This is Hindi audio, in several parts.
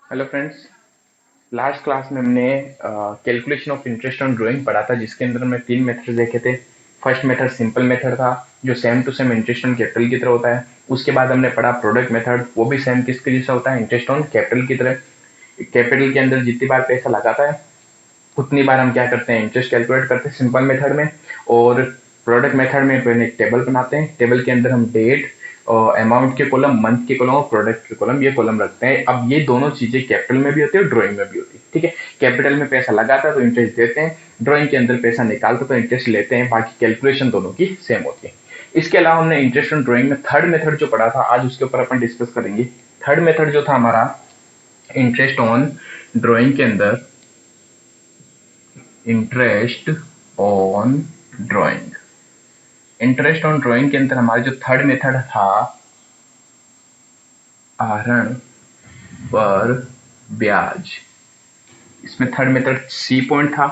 Hello friends. लास्ट क्लास में हमने calculation of interest on drawing पढ़ा था, जिसके अंदर हमने तीन मेथड देखे थे। फर्स्ट मेथड सिंपल मेथड था, जो same to same interest on capital की तरह होता है। उसके बाद हमने पढ़ा प्रोडक्ट मेथड, वो भी सेम किसके जैसा होता है, इंटरेस्ट ऑन कैपिटल की तरह। कैपिटल के अंदर जितनी बार पैसा लगाता है उतनी बार हम क्या करते हैं, इंटरेस्ट कैलकुलेट करते हैं सिंपल मेथड में। और प्रोडक्ट मेथड में पहले एक टेबल बनाते हैं, टेबल के अंदर हम डेट और अमाउंट के कॉलम, मंथ के कॉलम और प्रोडक्ट के कॉलम, ये कॉलम रखते हैं। अब ये दोनों चीजें कैपिटल में भी होती है और ड्राइंग में भी होती है, ठीक है। कैपिटल में पैसा लगाता है तो इंटरेस्ट देते हैं, ड्राइंग के अंदर पैसा निकालते तो इंटरेस्ट लेते हैं। बाकी कैलकुलेशन दोनों की सेम होती है। इसके अलावा हमने इंटरेस्ट ऑन ड्राइंग में थर्ड मेथड जो पढ़ा था, आज उसके ऊपर अपन डिस्कस करेंगे। थर्ड मेथड जो था हमारा इंटरेस्ट ऑन ड्राइंग के अंदर, interest on drawing, interest on drawing के अंदर हमारा जो थर्ड मेथड था, आहरण पर ब्याज। इसमें थर्ड मेथड सी पॉइंट था,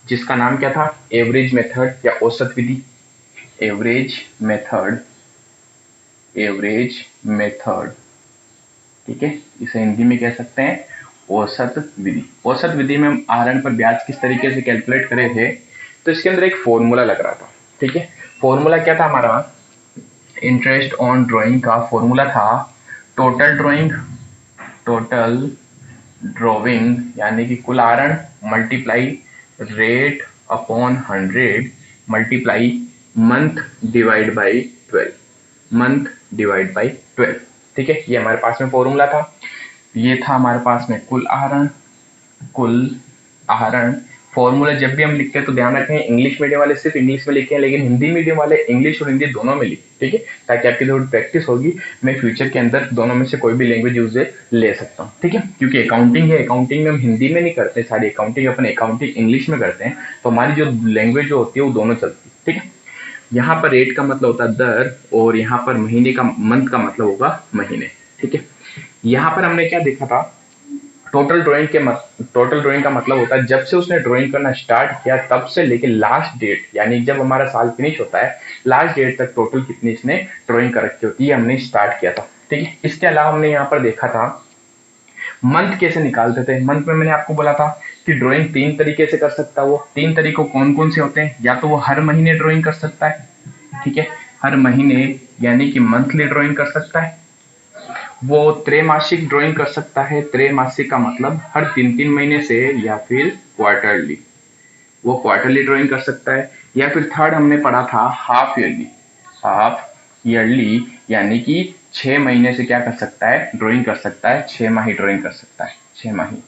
जिसका नाम क्या था, एवरेज मेथड या औसत विधि। एवरेज मेथड, एवरेज मेथड, ठीक है। इसे हिंदी में कह सकते हैं औसत विधि। औसत विधि में हम आहरण पर ब्याज किस तरीके से कैलकुलेट करे थे, तो इसके अंदर एक फॉर्मूला लग रहा था, ठीक है। फॉर्मूला क्या था हमारा, इंटरेस्ट ऑन ड्राइंग का फॉर्मूला था टोटल ड्राइंग, टोटल ड्रॉइंग यानी कि कुल आहरण, multiply rate upon 100 multiply month divide by 12, month divide by 12, ठीक है। ये हमारे पास में फॉर्मूला था। ये था हमारे पास में कुल आहरण, कुल आहरण। फॉर्मूला जब भी हम लिखते हैं तो ध्यान रखें, इंग्लिश मीडियम वाले सिर्फ इंग्लिश में लिखे हैं, लेकिन हिंदी मीडियम वाले इंग्लिश और हिंदी दोनों में लिखे, ठीक है, ताकि आपकी थोड़ी प्रैक्टिस होगी। मैं फ्यूचर के अंदर दोनों में से कोई भी लैंग्वेज यूज ले सकता हूँ, ठीक है। क्योंकि अकाउंटिंग है, अकाउंटिंग में हम हिंदी में नहीं करते, सारी अकाउंटिंग अपन अकाउंटिंग इंग्लिश में करते हैं, तो हमारी जो लैंग्वेज जो होती है वो दोनों चलती है, ठीक है। यहाँ पर रेट का मतलब होता है दर, और यहाँ पर महीने का, मंथ का मतलब होगा महीने, ठीक है। यहाँ पर हमने क्या देखा था, टोटल ड्राइंग का मतलब होता है जब से उसने ड्राइंग करना स्टार्ट किया तब से लेके लास्ट डेट, यानी जब हमारा साल फिनिश होता है लास्ट डेट तक टोटल कितनी इसने ड्राइंग कर रखी होती है, हमने स्टार्ट किया था, ठीक है। इसके अलावा हमने यहाँ पर देखा था मंथ कैसे निकालते थे। मंथ में मैंने आपको बोला था कि ड्राइंग तीन तरीके से कर सकता है। वो तीन तरीकों कौन कौन से होते हैं, या तो वो हर महीने ड्राइंग कर सकता है, ठीक है, हर महीने यानी कि मंथली ड्राइंग कर सकता है। वो त्रैमासिक ड्राइंग कर सकता है, त्रैमासिक का मतलब हर तीन तीन महीने से, या फिर क्वार्टरली, वो क्वार्टरली ड्राइंग कर सकता है। या फिर थर्ड हमने पढ़ा था हाफ ईयरली, हाफ ईयरली यानी कि 6 महीने से क्या कर सकता है, ड्राइंग कर सकता है, 6 माही ड्राइंग कर सकता है, 6 माही।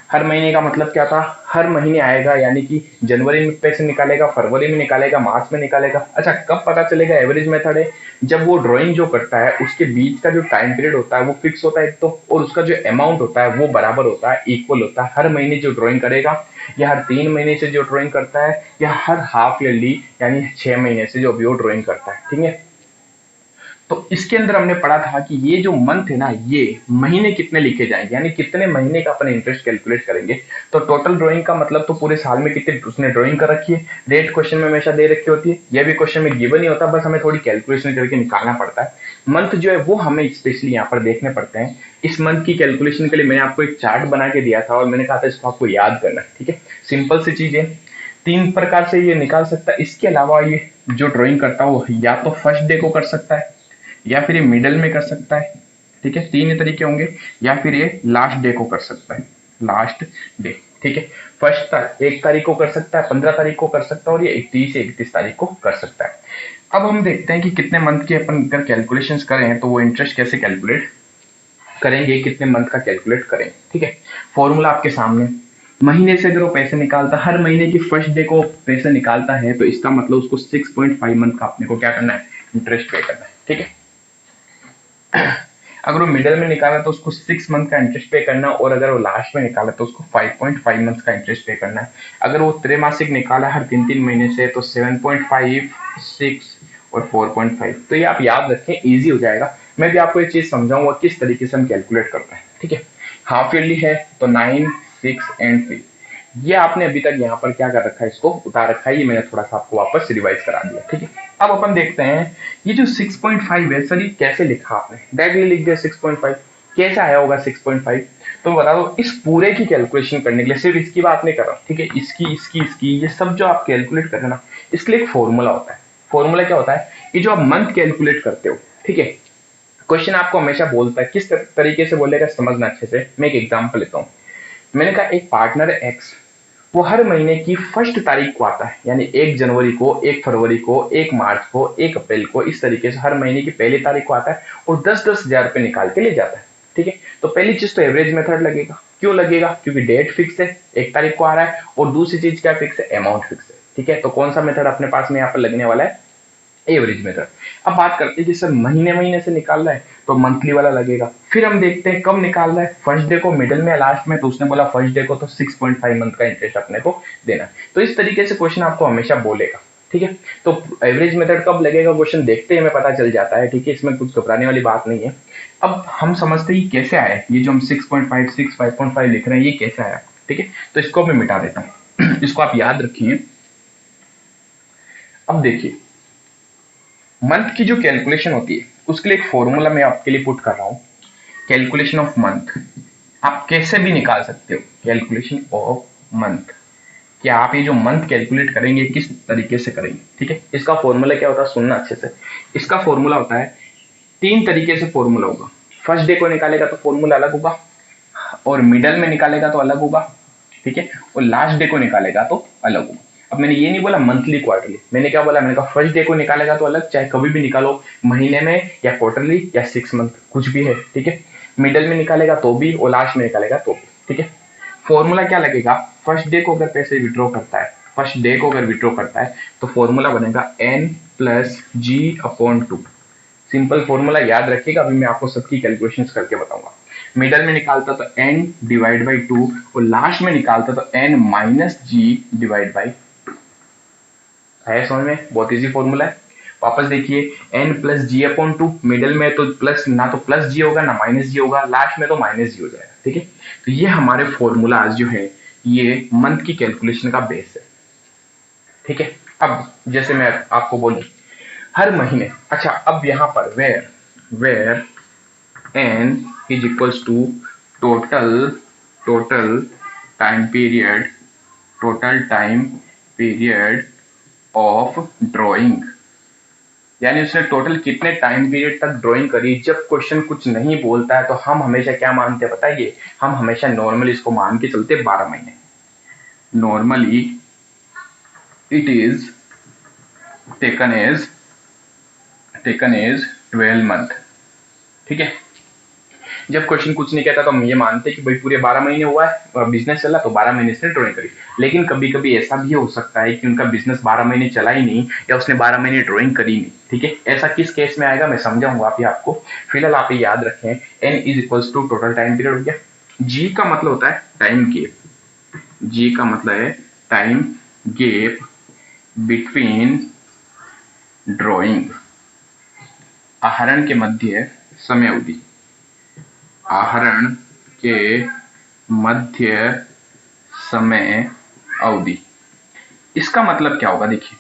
हर महीने का मतलब क्या था, हर महीने आएगा, यानी कि जनवरी में पैसे निकालेगा, फरवरी में निकालेगा, मार्च में निकालेगा। अच्छा, कब पता चलेगा, एवरेज मेथड है, जब वो ड्राइंग जो करता है उसके बीच का जो टाइम पीरियड होता है वो फिक्स होता है एक तो, और उसका जो अमाउंट होता है वो बराबर होता है, इक्वल होता है। हर महीने जो ड्राइंग करेगा, या हर 3 महीने से जो ड्राइंग करता है, या हर हाफ ईयरली यानी 6 महीने से जो भी वो ड्राइंग करता है, ठीक है। तो इसके अंदर हमने पढ़ा था कि ये जो मंथ है ना, ये महीने कितने लिखे जाएंगे, यानी कितने महीने का अपन इंटरेस्ट कैलकुलेट करेंगे। तो टोटल ड्राइंग का मतलब तो पूरे साल में कितने उसने ड्राइंग कर रखी है। डेट क्वेश्चन में हमेशा दे रखी होती है, यह भी क्वेश्चन में गिवन ही होता है, बस हमें थोड़ी कैलकुलेशन करके निकालना पड़ता है। मंथ जो है वो हमें स्पेशली यहाँ पर देखने पड़ते हैं। इस मंथ की कैलकुलेशन के लिए मैंने आपको एक चार्ट बना के दिया था, और मैंने कहा था इसको आपको याद करना, ठीक है। सिंपल सी चीज है, तीन प्रकार से ये निकाल सकता है। इसके अलावा ये जो ड्राइंग करता है वो या तो फर्स्ट डे को कर सकता है, या फिर ये मिडल में कर सकता है, ठीक है, तीन ही तरीके होंगे। या फिर ये लास्ट डे को कर सकता है, लास्ट डे, ठीक है। फर्स्ट 1 तारीख को कर सकता है, 15 तारीख को कर सकता है, और ये 31 से 31 तारीख को कर सकता है। अब हम देखते हैं कि कितने मंथ की अपन अगर कैलकुलेशन करें तो वो इंटरेस्ट कैसे कैलकुलेट करेंगे, कितने मंथ का कैलकुलेट करें, ठीक है। फॉर्मूला आपके सामने, महीने से अगर वो पैसे निकालता, हर महीने की फर्स्ट डे को पैसे निकालता है, तो इसका मतलब उसको 6.5 मंथ का अपने को क्या करना है, इंटरेस्ट पे करना है, ठीक है। अगर वो मिडिल में निकाला तो उसको 6 मंथ का इंटरेस्ट पे करना, और अगर वो लास्ट में निकाला तो उसको 5.5 मंथ का इंटरेस्ट पे करना है। अगर वो त्रैमासिक निकाला हर तीन तीन महीने से तो 7.5, 6 और 4.5। तो ये आप याद रखें, इजी हो जाएगा। मैं भी आपको एक चीज समझाऊंगा किस तरीके से हम कैलकुलेट करते हैं, ठीक है। हाफ ईयरली है तो 9, 6 एंड 3, ये आपने अभी तक यहाँ पर क्या कर रखा है, इसको उतार रखा है, ये मैंने थोड़ा सा आपको वापस रिवाइज करा दिया, ठीक है। अब अपन देखते हैं ये जो 6.5 है, सर ये कैसे लिखा आपने, डायरेक्टली लिख दिया 6.5, कैसे आया होगा 6.5। तो बता दो इस पूरे की कैलकुलेशन करने के लिए, सिर्फ इसकी बात नहीं कर रहा हूँ, ठीक है, इसकी ये सब जो आप कैलकुलेट कर रहे हो ना, इसके लिए एक फॉर्मूला होता है। फॉर्मूला क्या होता है कि जो आप मंथ कैलकुलेट करते हो, ठीक है, क्वेश्चन आपको हमेशा बोलता है, किस तरीके से बोलेगा समझना अच्छे से। मैं एक एग्जांपल लेता हूँ। मैंने कहा एक पार्टनर है एक्स, वो हर महीने की फर्स्ट तारीख को आता है, यानी 1 जनवरी को, 1 फरवरी को, 1 मार्च को, 1 अप्रैल को, इस तरीके से हर महीने की पहली तारीख को आता है और 10-10 हजार रुपए निकाल के ले जाता है, ठीक है। तो पहली चीज तो एवरेज मेथड लगेगा। क्यों लगेगा? क्योंकि डेट फिक्स है, 1 तारीख को आ रहा है, और दूसरी चीज क्या फिक्स है? अमाउंट फिक्स है, ठीक है। तो कौन सा मेथड अपने पास में यहाँ पर लगने वाला है? Average method. अब बात करते हैं कि सर महीने महीने से निकाल रहा है तो मंथली वाला लगेगा। फिर हम देखते हैं कब निकाल रहा है, फर्स्ट डे को, मिडिल में, लास्ट में। तो उसने बोला फर्स्ट डे को, तो 6.5 मंथ का इंटरेस्ट अपने को देना है। तो इस तरीके से क्वेश्चन आपको हमेशा बोलेगा, ठीक है। तो एवरेज मेथड कब लगेगा क्वेश्चन देखते ही हमें पता चल जाता है, ठीक है, इसमें कुछ घबराने वाली बात नहीं है। अब हम समझते ही कैसे आया ये जो हम 6.5 5.5 लिख रहे हैं, ये कैसे आया, ठीक है। तो इसको मैं मिटा देता हूँ इसको आप याद रखिए। अब देखिए, मंथ की जो कैलकुलेशन होती है उसके लिए एक फॉर्मूला मैं आपके लिए पुट कर रहा हूं, कैलकुलेशन ऑफ मंथ। आप कैसे भी निकाल सकते हो कैलकुलेशन ऑफ मंथ। क्या आप ये जो मंथ कैलकुलेट करेंगे किस तरीके से करेंगे, ठीक है। इसका फॉर्मूला क्या होता है, सुनना अच्छे से। इसका फॉर्मूला होता है, 3 तरीके से फॉर्मूला होगा। फर्स्ट डे को निकालेगा तो फॉर्मूला अलग होगा, और मिडल में निकालेगा तो अलग होगा, ठीक है, और लास्ट डे को निकालेगा तो अलग होगा। अब मैंने ये नहीं बोला मंथली क्वार्टरली, मैंने क्या बोला, मैंने कहा फर्स्ट डे को निकालेगा तो अलग, चाहे कभी भी निकालो, महीने में या क्वार्टरली या 6 मंथ, कुछ भी है, ठीक है। मिडल में निकालेगा तो भी, और लास्ट में निकालेगा तो भी, ठीक है। फॉर्मूला क्या लगेगा, फर्स्ट डे को अगर पैसे विड्रॉ करता है, फर्स्ट डे को अगर विड्रॉ करता है तो फॉर्मूला बनेगा n+g/2। सिंपल फॉर्मूला याद रखिएगा, अभी मैं आपको सबकी कैलकुलेशंस करके बताऊंगा। मिडल में निकालता तो n/2, और लास्ट में निकालता तो n-g/2। है समझ में? बहुत इजी फॉर्मूला है। वापस देखिए, n+g/2, मिडल में तो प्लस, ना तो प्लस जी होगा ना माइनस जी होगा, लास्ट में तो माइनस जी हो जाएगा, ठीक है। तो ये हमारे फॉर्मूलाज जो है ये मंथ की कैलकुलेशन का बेस है, ठीक है। अब जैसे मैं आपको बोलूं हर महीने, अच्छा अब यहां पर where n is equals to total time period, total time period of drawing, यानी उसने टोटल कितने टाइम पीरियड तक ड्राइंग करी। जब क्वेश्चन कुछ नहीं बोलता है तो हम हमेशा क्या मानते हैं बताइए, हम हमेशा नॉर्मली इसको मान के चलते 12 महीने। Normally it is taken as 12 month, ठीक है। जब क्वेश्चन कुछ नहीं कहता तो हम ये मानते हैं कि भाई पूरे 12 महीने हुआ है, बिजनेस चला तो 12 महीने से ड्राइंग करी। लेकिन कभी कभी ऐसा भी हो सकता है कि उनका बिजनेस 12 महीने चला ही नहीं, या उसने 12 महीने ड्राइंग करी नहीं, ठीक है। ऐसा किस केस में आएगा मैं समझाऊंगा अभी आपको। फिलहाल आप ये याद रखें, n is equals to total time period हो गया, g का मतलब होता है टाइम गेप, g का मतलब है टाइम गेप बिटवीन ड्राइंग, आहरण के मध्य समय अवधि, आहरण के मध्य समय अवधि। इसका मतलब क्या होगा, देखिए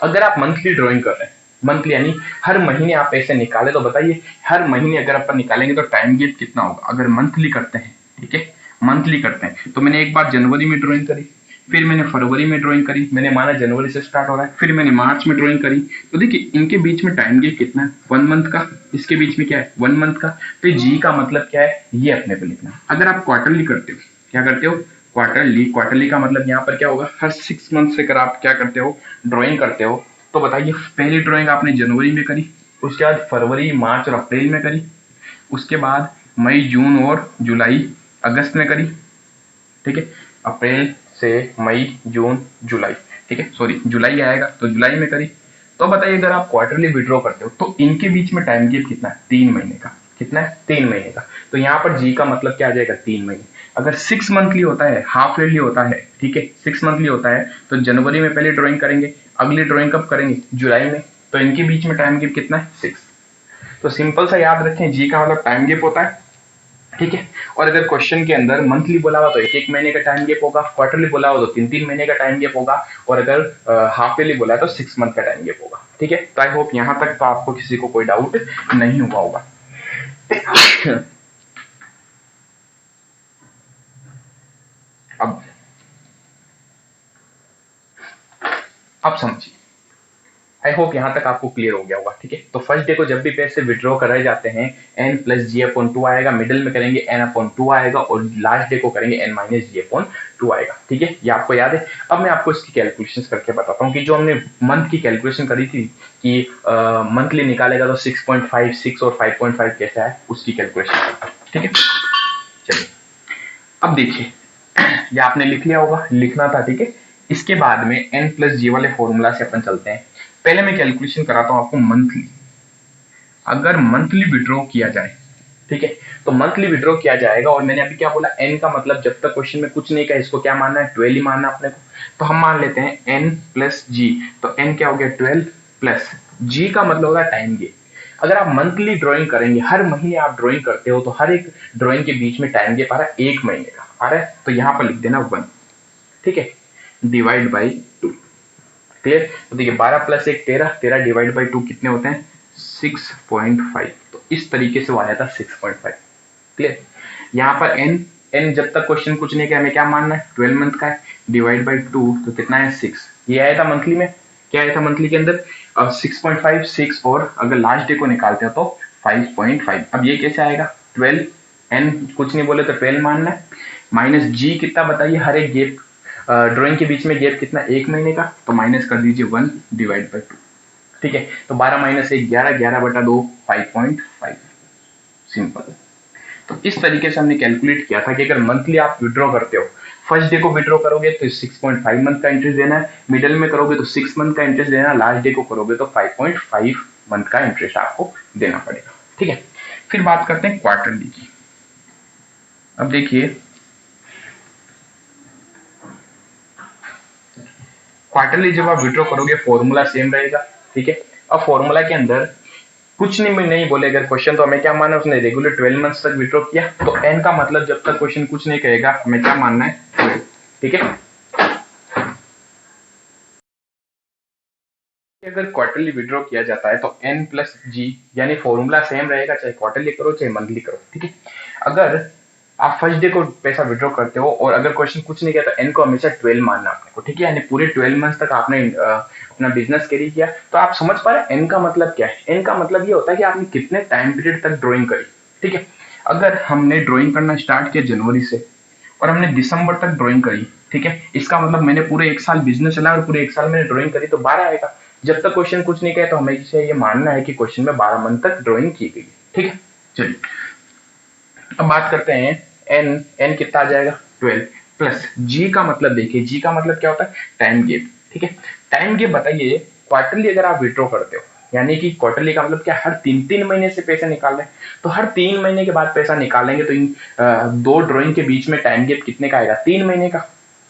अगर आप मंथली ड्राइंग कर रहे हैं, मंथली यानी हर महीने आप पैसे निकाले, तो बताइए हर महीने अगर अपन निकालेंगे तो टाइम गेप कितना होगा। अगर मंथली करते हैं, ठीक है, मंथली करते हैं तो मैंने एक बार जनवरी में ड्राइंग करी, फिर मैंने फरवरी में ड्राइंग करी, मैंने माना जनवरी से स्टार्ट हो रहा है, फिर मैंने मार्च में ड्राइंग करी, तो देखिए इनके बीच में टाइम गेप कितना है, 1 मंथ का। इसके बीच में क्या है, 1 मंथ का। तो जी का मतलब क्या है, ये अपने को लिखना है। अगर आप क्वार्टरली करते हो, क्या करते हो, क्वार्टरली का मतलब यहाँ पर क्या होगा, हर 6 मंथ से अगर आप क्या करते हो, ड्राइंग करते हो, तो बताइए पहली ड्राइंग आपने जनवरी में करी, उसके बाद फरवरी, मार्च और अप्रैल में करी, उसके बाद मई, जून और जुलाई, अगस्त में करी, ठीक है। अप्रैल से मई, जून, जुलाई, ठीक है, सॉरी जुलाई आएगा तो जुलाई में करी। तो बताइए अगर आप क्वार्टरली विड्रॉ करते हो तो इनके बीच में टाइम गैप कितना है, 3 महीने का। कितना है, 3 महीने का। तो यहाँ पर जी का मतलब क्या आ जाएगा, 3 महीने। अगर 6 मंथली होता है, हाफ ईयरली होता है, ठीक है, 6 मंथली होता है तो जनवरी में पहले ड्राइंग करेंगे, अगली ड्राइंग कब करेंगे, जुलाई में। तो इनके बीच में टाइम गैप कितना है, 6। तो सिंपल सा याद रखें, जी का मतलब टाइम गैप होता है, ठीक है। और अगर क्वेश्चन के अंदर मंथली बोला हुआ तो 1-1 महीने का टाइम गैप होगा, क्वार्टरली बोला हुआ तो 3-3 महीने का टाइम गैप होगा, और अगर हाफ ईयरली बोला तो 6 मंथ का टाइम गैप होगा, ठीक है। तो आई होप यहां तक तो आपको किसी को कोई डाउट नहीं हुआ होगा। अब समझिए, आई होप यहाँ तक आपको क्लियर हो गया होगा। ठीक है, तो फर्स्ट डे को जब भी पैसे विड्रॉ कराए जाते हैं n प्लस जी अपॉन टू आएगा, मिडिल में करेंगे n अपॉन टू आएगा, और लास्ट डे को करेंगे n माइनस जी अपॉन टू आएगा। ठीक है, ये आपको याद है। अब मैं आपको इसकी कैलकुलेशन करके बताता हूँ कि जो हमने मंथ की कैलकुलेशन करी थी कि मंथली निकालेगा तो 6.5, 6 और 5.5 कैसा है उसकी कैलकुलेशन करता हूँ। ठीक है, चलिए अब देखिए, ये आपने लिख लिया होगा, लिखना था। ठीक है, इसके बाद में n प्लस जी वाले फॉर्मूला से अपन चलते हैं। पहले मैं कैलकुलेशन कराता हूं आपको मंथली। अगर मंथली विड्रॉ किया जाए, ठीक है, तो मंथली विड्रॉ किया जाएगा, और मैंने अभी क्या बोला, n का मतलब जब तक क्वेश्चन में कुछ नहीं कहा, इसको क्या मानना है, 12 ही मानना अपने को। तो हम मान लेते हैं n प्लस जी, तो n क्या हो गया 12 प्लस g का मतलब होगा टाइम गेप। अगर आप मंथली ड्राइंग करेंगे, हर महीने आप ड्राइंग करते हो, तो हर एक ड्राइंग के बीच में टाइम गेप आ रहा है 1 महीने का आ रहा है, तो यहां पर लिख देना 1। ठीक है, डिवाइड बाई 2। क्लियर, तो देखिए 12 प्लस 1 13, 13 डिवाइड बाई 2 कितने होते हैं 6.5। तो इस तरीके से वो आया था 6.5। क्लियर, यहाँ पर n जब तक क्वेश्चन कुछ नहीं किया, हमें क्या मानना है 12 मंथ का है, डिवाइड बाई 2 तो कितना है 6। ये आया था मंथली में, क्या आया था मंथली के अंदर 6.5, 6, और अगर लास्ट डे को निकालते हो तो 5.5। अब ये कैसे आएगा 12, n कुछ नहीं बोले तो 12 मानना है, माइनस g कितना बताइए, हर एक गेप ड्राइंग के बीच में गैप कितना 1 महीने का, तो माइनस कर दीजिए 1 डिवाइड बाई 2। ठीक है, तो 12 माइनस 1 11, 11 बटा 2 5.5। सिंपल। तो इस तरीके से हमने कैलकुलेट किया था कि अगर मंथली आप विड्रॉ करते हो, फर्स्ट डे को विड्रॉ करोगे तो 6.5 मंथ का इंटरेस्ट देना है, मिडिल में करोगे तो 6 मंथ का इंटरेस्ट देना है, लास्ट डे को करोगे तो 5.5 मंथ का इंटरेस्ट आपको देना पड़ेगा। ठीक है, फिर बात करते हैं क्वार्टरली की। अब देखिए, क्वार्टरली जब आप विड्रॉ करोगे फॉर्मूला सेम रहेगा। ठीक है, अब फॉर्मूला के अंदर कुछ नहीं बोले अगर क्वेश्चन, तो हमें क्या मानना है, उसने रेगुलर 12 मंथ्स तक विड्रॉ किया, तो n का मतलब जब तक क्वेश्चन कुछ नहीं कहेगा हमें क्या मानना है 12। ठीक है, अगर क्वार्टरली विड्रॉ किया जाता है तो n प्लस जी, यानी फॉर्मूला सेम रहेगा, चाहे क्वार्टरली करो चाहे मंथली करो। ठीक है, अगर आप फर्स्ट डे को पैसा विड्रॉ करते हो और अगर क्वेश्चन कुछ नहीं किया तो n को हमेशा 12 मानना आपने को। ठीक है, यानी पूरे 12 मंथ तक आपने अपना बिजनेस कैरी किया। तो आप समझ पा रहे हैं n का मतलब क्या है। n का मतलब ये होता है कि आपने कितने टाइम पीरियड तक ड्रॉइंग करी। ठीक है, अगर हमने ड्रॉइंग करना स्टार्ट किया जनवरी से और हमने दिसंबर तक ड्रॉइंग करी, ठीक है, इसका मतलब मैंने पूरे 1 साल बिजनेस चलाया और पूरे 1 साल मैंने ड्रॉइंग करी, तो 12 आएगा। जब तक क्वेश्चन कुछ नहीं कहे तो हमेशा ये मानना है कि क्वेश्चन में 12 मंथ तक ड्रॉइंग की गई। ठीक है, चलिए अब बात करते हैं n कितना आ जाएगा 12 प्लस g का मतलब देखिए, g का मतलब क्या होता है टाइम गेप। ठीक है, टाइम गेप बताइए, क्वार्टरली अगर आप विड्रॉ करते हो, यानी कि क्वार्टरली का मतलब क्या, हर 3 महीने से पैसा निकाल रहे हैं, तो हर 3 महीने के बाद पैसा निकालेंगे, तो इन दो ड्रॉइंग के बीच में टाइम गेप कितने का आएगा 3 महीने का।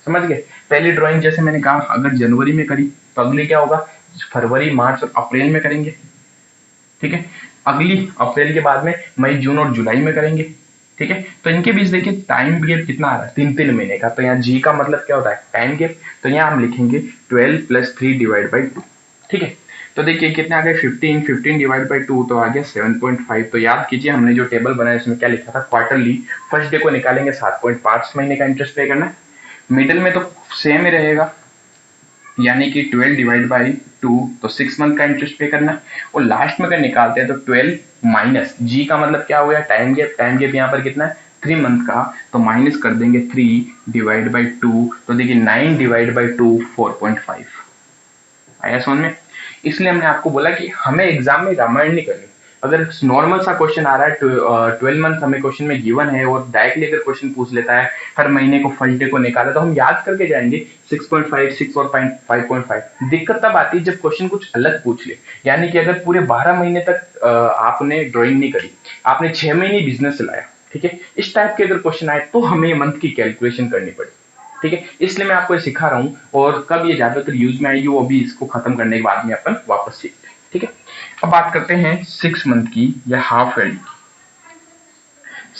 समझ गए, पहली ड्रॉइंग जैसे मैंने कहा अगर जनवरी में करी तो अगली क्या होगा फरवरी, मार्च और अप्रैल में करेंगे। ठीक है, अगली अप्रैल के बाद में मई, जून और जुलाई में करेंगे। ठीक है, तो इनके बीच देखिए टाइम गेप कितना आ रहा है 3 महीने का, तो यहाँ जी का मतलब क्या होता है टाइम गेप, तो यहाँ हम लिखेंगे 12 प्लस 3 डिवाइड बाई 2। ठीक है, तो देखिए कितने आ गए 15 डिवाइड बाई 2 तो आ गया 7.5। तो याद कीजिए हमने जो टेबल बनाया उसमें क्या लिखा था, क्वार्टरली फर्स्ट डे को निकालेंगे 7.5 महीने का इंटरेस्ट पे करना है, मिडिल में तो सेम ही रहेगा यानी कि 12 डिवाइड बाई 2 तो 6 मंथ का इंटरेस्ट पे करना है, और लास्ट में अगर निकालते हैं तो 12 माइनस जी का मतलब क्या हो गया टाइम गेप, टाइम गेप यहाँ पर कितना है 3 मंथ का, तो माइनस कर देंगे 3 डिवाइड बाई 2, तो देखिए 9 डिवाइड बाई 2 4.5 आया समझ में। इसलिए हमने आपको बोला कि हमें एग्जाम में रामायण नहीं करनी, अगर नॉर्मल सा क्वेश्चन आ रहा है 12 मंथ हमें क्वेश्चन में गिवन है और डायरेक्टली अगर क्वेश्चन पूछ लेता है हर महीने को फर्स्ट डे को निकाला, तो हम याद करके जाएंगे 6.5, 6 और 5.5। दिक्कत तब आती है जब क्वेश्चन कुछ अलग पूछ ले, यानी कि अगर पूरे 12 महीने तक आपने ड्रॉइंग नहीं करी, आपने 6 महीने बिजनेस चलाया, ठीक है, इस टाइप के अगर क्वेश्चन आए तो हमें मंथ की कैलकुलेशन करनी पड़े। ठीक है, इसलिए मैं आपको ये सिखा रहा हूँ, और कब ये ज्यादातर यूज में आएगी वो भी इसको खत्म करने के बाद में अपन वापस सीखते हैं। ठीक है, अब बात करते हैं 6 मंथ की या हाफ ईयरली की।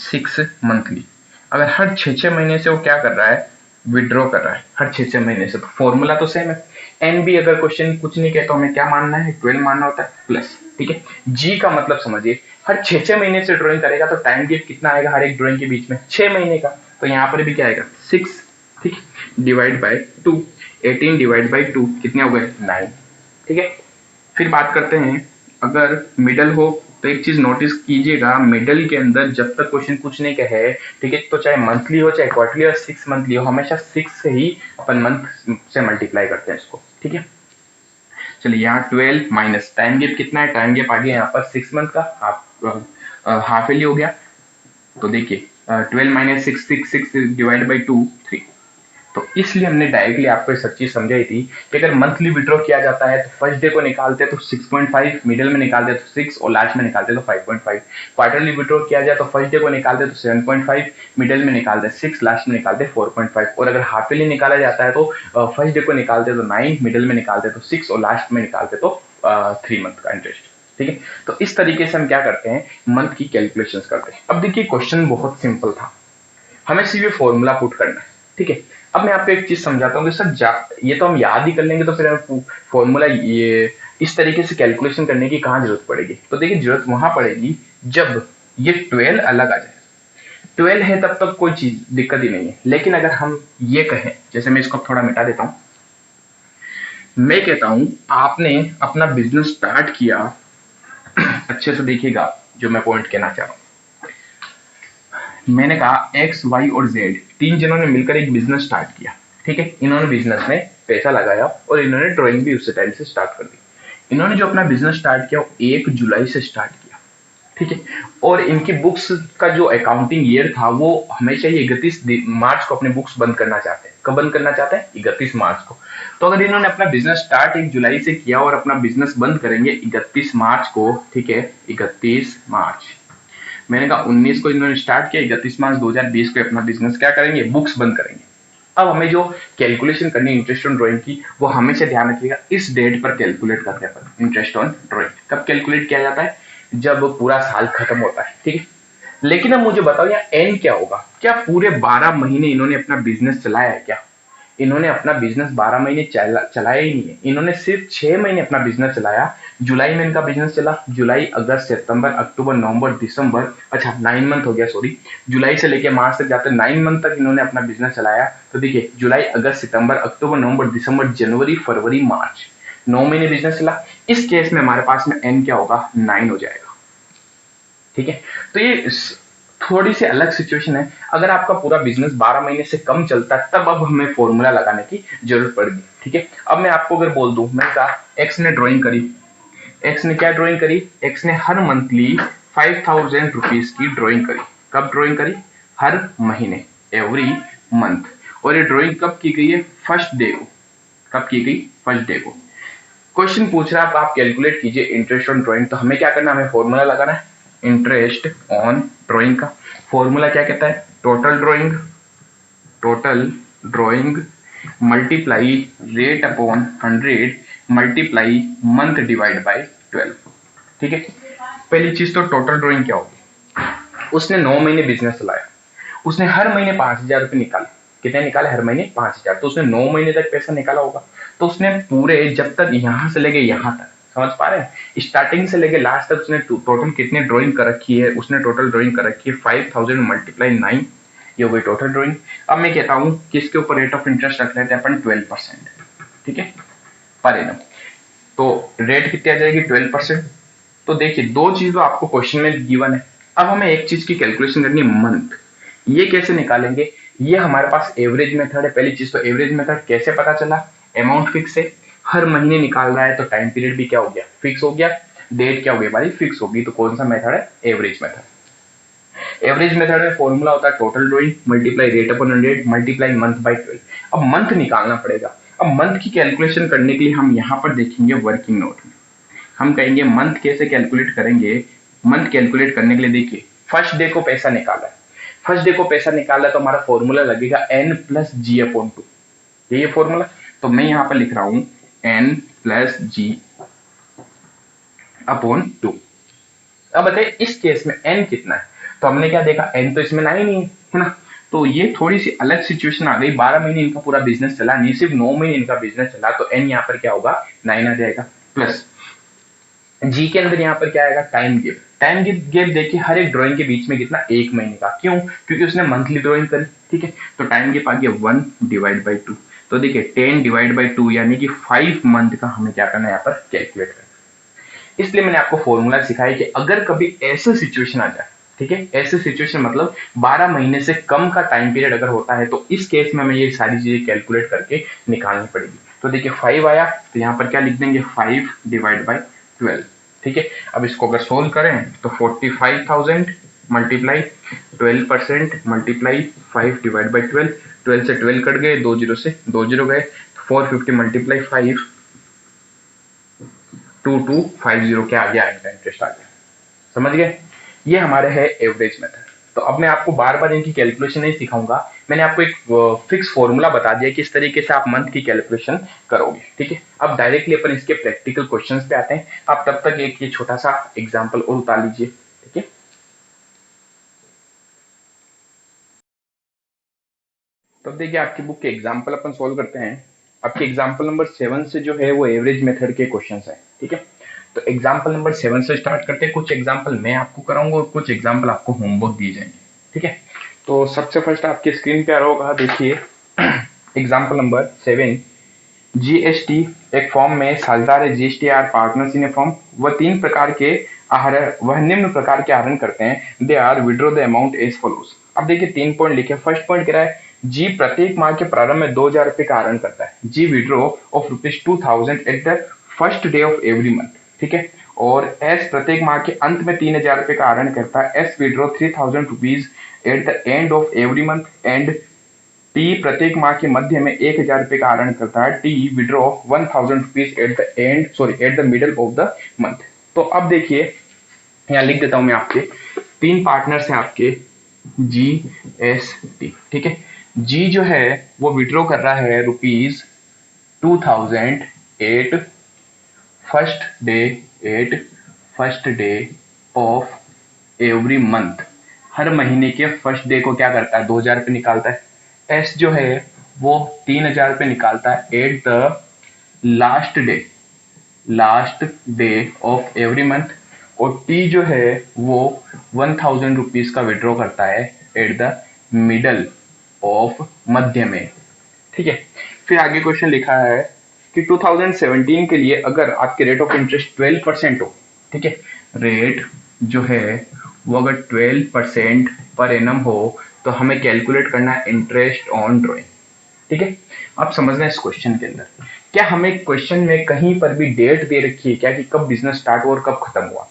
6 मंथली अगर हर 6 महीने से वो क्या कर रहा है विड्रॉ कर रहा है हर 6 महीने से, तो फॉर्मूला तो सेम है। एन भी अगर क्वेश्चन कुछ नहीं कहता हमें क्या मानना है 12 मानना होता है प्लस। ठीक है, जी का मतलब समझिए हर 6 महीने से ड्रॉइंग करेगा तो टाइम गेप कितना आएगा हर एक ड्रॉइंग के बीच में 6 महीने का, तो यहाँ पर भी क्या आएगा 6 ठीक है, डिवाइड बाय 2, 18 डिवाइड बाय 2 कितने हो गए 9। ठीक है, फिर बात करते हैं अगर मिडल हो तो एक चीज नोटिस कीजिएगा, मिडल के अंदर जब तक क्वेश्चन कुछ नहीं कहे, ठीक है, तो चाहे मंथली हो चाहे क्वार्टरली और 6 मंथली हो, हमेशा 6 से ही अपन मंथ से मल्टीप्लाई करते हैं इसको। ठीक है, चलिए यहाँ 12 माइनस टाइम गेप कितना है, टाइम गेप आ गया यहाँ पर 6 मंथ का, हाफ ईयरली हो गया। तो देखिए 12 माइनस 6, 6 डिवाइड बाई 2 3। तो इसलिए हमने डायरेक्टली आपको एक चीज समझाई थी कि अगर मंथली विड्रॉ किया जाता है तो फर्स्ट डे को निकालते तो 6.5, मिडिल में निकालते तो 6 और लास्ट में निकालते तो 5.5। क्वार्टरली विड्रॉ किया जाए तो फर्स्ट डे को निकालते तो 7.5, मिडिल में निकालते 6, लास्ट में निकालते 4.5। और अगर हाफ ईयरली निकाला जाता है तो फर्स्ट डे को निकालते तो 9, मिडिल में निकालते तो 6 और लास्ट में निकालते तो 3 मंथ का इंटरेस्ट। ठीक है, तो इस तरीके से हम क्या करते हैं, मंथ की कैलकुलेशन करते हैं। अब देखिए क्वेश्चन बहुत सिंपल था, हमें सिर्फ ये फॉर्मूला पुट करना है। ठीक है, अब मैं आपको एक चीज समझाता हूँ कि सर ये तो हम याद ही कर लेंगे, तो फिर हमें फॉर्मूला ये इस तरीके से कैलकुलेशन करने की कहाँ जरूरत पड़ेगी। तो देखिए जरूरत वहां पड़ेगी जब ये 12 अलग आ जाए। 12 है तब तक कोई चीज दिक्कत ही नहीं है, लेकिन अगर हम ये कहें, जैसे मैं इसको थोड़ा मिटा देता हूं, मैं कहता हूं आपने अपना बिजनेस स्टार्ट किया, अच्छे से देखिएगा जो मैं पॉइंट कहना चाह रहा हूं। मैंने कहा एक्स वाई और जेड तीन जनों ने मिलकर एक बिजनेस स्टार्ट किया। ठीक है, इन्होंने बिजनेस में पैसा लगाया और इन्होंने ड्राइंग भी उसी टाइम से स्टार्ट कर दी। इन्होंने जो अपना बिजनेस स्टार्ट किया वो 1 जुलाई से स्टार्ट किया। ठीक है, और इनकी बुक्स का जो अकाउंटिंग ईयर था वो हमेशा ही 31 मार्च को अपने बुक्स बंद करना चाहते हैं। कब बंद करना चाहते हैं, 31 मार्च को। तो अगर इन्होंने अपना बिजनेस स्टार्ट 1 जुलाई से किया और अपना बिजनेस बंद करेंगे 31 मार्च को, ठीक है, 31 मार्च, मैंने कहा 19 को इन्होंने स्टार्ट किया, 31 मार्च 2020 को अपना बिजनेस क्या करेंगे, बुक्स बंद करेंगे। अब हमें जो कैलकुलेशन करनी है इंटरेस्ट ऑन ड्राइंग की, वो हमेशा ध्यान रखिएगा इस डेट पर कैलकुलेट करने पर। इंटरेस्ट ऑन ड्राइंग कब कैलकुलेट किया जाता है, जब पूरा साल खत्म होता है। ठीक है, लेकिन अब मुझे बताओ यहाँ एन क्या होगा, क्या पूरे 12 महीने इन्होंने अपना बिजनेस चलाया है क्या? इन्होंने अपना बिजनेस 12 महीने चलाया ही नहीं है, इन्होंने सिर्फ 6 महीने अपना बिजनेस चलाया। जुलाई में इनका बिजनेस चला, जुलाई अगस्त सितंबर अक्टूबर नवंबर दिसंबर, अच्छा 9 मंथ हो गया, सॉरी, जुलाई से लेके मार्च तक जाते 9 मंथ तक इन्होंने अपना बिजनेस चलाया। तो देखिए जुलाई अगस्त सितंबर अक्टूबर नवंबर दिसंबर जनवरी फरवरी मार्च, 9 महीने बिजनेस चला। इस केस में हमारे पास में एन क्या होगा, 9 हो जाएगा। ठीक है, तो ये थोड़ी सी अलग सिचुएशन है। अगर आपका पूरा बिजनेस 12 महीने से कम चलता है तब अब हमें फॉर्मूला लगाने की जरूरत पड़ेगी। ठीक है, अब मैं आपको अगर बोल दूं, मैं कहा एक्स ने ड्राइंग करी, एक्स ने क्या ड्राइंग करी, एक्स ने हर मंथली 5000 रुपीज की ड्राइंग करी। कब ड्राइंग करी, हर महीने, एवरी मंथ। और ये ड्राइंग कब की गई है, फर्स्ट डे को। कब की गई, फर्स्ट डे को। क्वेश्चन पूछ रहा है आप कैलकुलेट कीजिए इंटरेस्ट ऑन ड्राइंग, तो हमें क्या करना है, हमें फॉर्मूला लगाना है। इंटरेस्ट ऑन ड्राइंग का फॉर्मूला क्या कहता है, total drawing multiply rate upon 100 multiply month divide by 12। ठीक है, पहली चीज तो टोटल ड्राइंग क्या होगी, उसने 9 महीने बिजनेस चलाया, उसने हर महीने 5000 रुपये निकाले। कितने निकाले, हर महीने 5000, तो उसने 9 महीने तक पैसा निकाला होगा। तो उसने पूरे जब तक यहां से लेके यहां तक, समझ पा रहे हैं, स्टार्टिंग से लेके लास्ट तक उसने टोटल कितने ड्राइंग कर रखी है, उसने टोटल ड्राइंग कर रखी है 5000 मल्टीप्लाई 9, ये हो गई टोटल ड्राइंग। अब मैं कहता हूं कि इसके ऊपर रेट ऑफ इंटरेस्ट रख लेते हैं अपन 12%। ठीक है, पर एनम, तो रेट कितनी आ जाएगी, 12%। तो देखिए दो चीज आपको क्वेश्चन में गिवन है। अब हमें एक चीज की कैलकुलेशन करनी है, मंथ। ये कैसे निकालेंगे, ये हमारे पास एवरेज मेथड है। पहली चीज तो एवरेज मेथड कैसे पता चला, अमाउंट फिक्स है, हर महीने निकाल रहा है, तो टाइम पीरियड भी क्या हो गया, फिक्स हो गया, डेट क्या हो गई हमारी, फिक्स होगी। तो कौन सा मेथड है, एवरेज मेथड। एवरेज मेथड में फॉर्मूला होता है total drawing multiply rate upon 100 multiply month by 12। अब मंथ निकालना पड़ेगा। अब मंथ की कैलकुलेशन करने के लिए हम यहाँ पर देखेंगे वर्किंग नोट में, हम कहेंगे मंथ कैसे कैलकुलेट करेंगे। मंथ कैलकुलेट करने के लिए देखिए फर्स्ट डे को पैसा निकाला है, फर्स्ट डे को पैसा निकाला तो हमारा फॉर्मूला लगेगा n प्लस जी अपॉन 2, ये फॉर्मूला। तो मैं यहां पर लिख रहा हूं n प्लस जी अपॉन 2। अब बताइए इस केस में n कितना है, तो हमने क्या देखा, n तो इसमें 9 ही है ना। तो ये थोड़ी सी अलग सिचुएशन आ गई, 12 महीने इनका पूरा बिजनेस चला नहीं, सिर्फ 9 महीने इनका बिजनेस चला, तो n यहाँ पर क्या होगा, 9 आ जाएगा। प्लस जी के अंदर यहाँ पर क्या आएगा, टाइम गिव। टाइम गैप देखिए हर एक ड्राइंग के बीच में कितना, 1 महीने का। क्यों? क्योंकि उसने मंथली ड्राइंग करी, ठीक है। तो टाइम गैप आ गया 1/2। तो देखिए 10/2 यानी कि 5 मंथ का हमें क्या करना है यहाँ पर, कैलकुलेट करना है। इसलिए मैंने आपको फॉर्मूला सिखाया कि अगर कभी ऐसा सिचुएशन आ जाए, ठीक है, ऐसे सिचुएशन मतलब 12 महीने से कम का टाइम पीरियड अगर होता है तो इस केस में हमें ये सारी चीजें कैलकुलेट करके निकालनी पड़ेगी। तो देखिए 5 आया तो यहाँ पर क्या लिख देंगे, 5/12, ठीक है। अब इसको अगर सोल्व करें तो 45,000 मल्टीप्लाई 12% मल्टीप्लाई 5/12, 12 से 12 कट गए, 2 जीरो से 2 जीरो गए, 450 मल्टीप्लाई 5, 2250 के आ गया, इनका इंटरेस्ट आ गया। समझ गए? ये हमारे है एवरेज मेथड। तो अब मैं आपको बार बार इनकी कैलकुलेशन नहीं सिखाऊंगा, मैंने आपको एक फिक्स फॉर्मूला बता दिया कि इस तरीके से आप मंथ की कैलकुलेशन करोगे, ठीक है। अब डायरेक्टली अपन इसके प्रैक्टिकल क्वेश्चंस पे आते हैं। आप तब तक एक ये छोटा सा एग्जांपल और उतार लीजिए, ठीक है। तो अब देखिए आपकी बुक के एग्जाम्पल अपन सोल्व करते हैं। आपके एग्जाम्पल नंबर 7 से जो है वो एवरेज मेथड के क्वेश्चन है, ठीक है। तो एग्जाम्पल नंबर 7 से स्टार्ट करते हैं। कुछ एग्जाम्पल मैं आपको कराऊंगा और कुछ एग्जाम्पल आपको होमवर्क दिए जाएंगे, ठीक है। तो सबसे फर्स्ट आपकी स्क्रीन पे आ रहा होगा, देखिए एग्जाम्पल नंबर 7, जीएसटी एक फॉर्म में साझेदार है, GST R partners in A form. वह तीन प्रकार के आहरण, वह निम्न प्रकार के आहरण करते हैं, they are withdraw the amount as follows. अब देखिए 3 पॉइंट लिखे। फर्स्ट पॉइंट कह रहा है जी प्रत्येक माह के प्रारंभ में 2,000 रुपए का आहरण करता है, G withdraw of ₹2,000 at the first day of every month, ठीक है। और एस प्रत्येक माह के अंत में 3,000 रुपए का आहरण करता है, S withdraw ₹3,000 eight the end of every month, and T प्रत्येक माह के मध्य में 1,000 रुपए का आहरण करता है, T withdraw ₹1,000 eight the and, sorry at the middle of the month. तो अब देखिए यहाँ लिख देता हूं मैं, आपके 3 पार्टनर्स हैं आपके, जी एस टी, ठीक है। जी जो है वो विड्रॉ कर रहा है ₹2,000 at first day of every month. हर महीने के फर्स्ट डे को क्या करता है, 2,000 रुपये निकालता है। एस जो है वो 3,000 रुपये निकालता है at the last day of every month. और टी जो है वो 1,000 रुपीज का विड्रॉ करता है एट द मिडल ऑफ, मध्य में, ठीक है। फिर आगे क्वेश्चन लिखा है कि 2017 के लिए अगर आपके रेट ऑफ इंटरेस्ट 12% हो, ठीक है, रेट जो है वो अगर 12% पर एनम हो तो हमें कैलकुलेट करना है इंटरेस्ट ऑन ड्रॉइंग, ठीक है। आप समझना इस क्वेश्चन के अंदर क्या हमें क्वेश्चन में कहीं पर भी डेट दे रखी है क्या कि कब बिजनेस स्टार्ट हुआ और कब खत्म हुआ?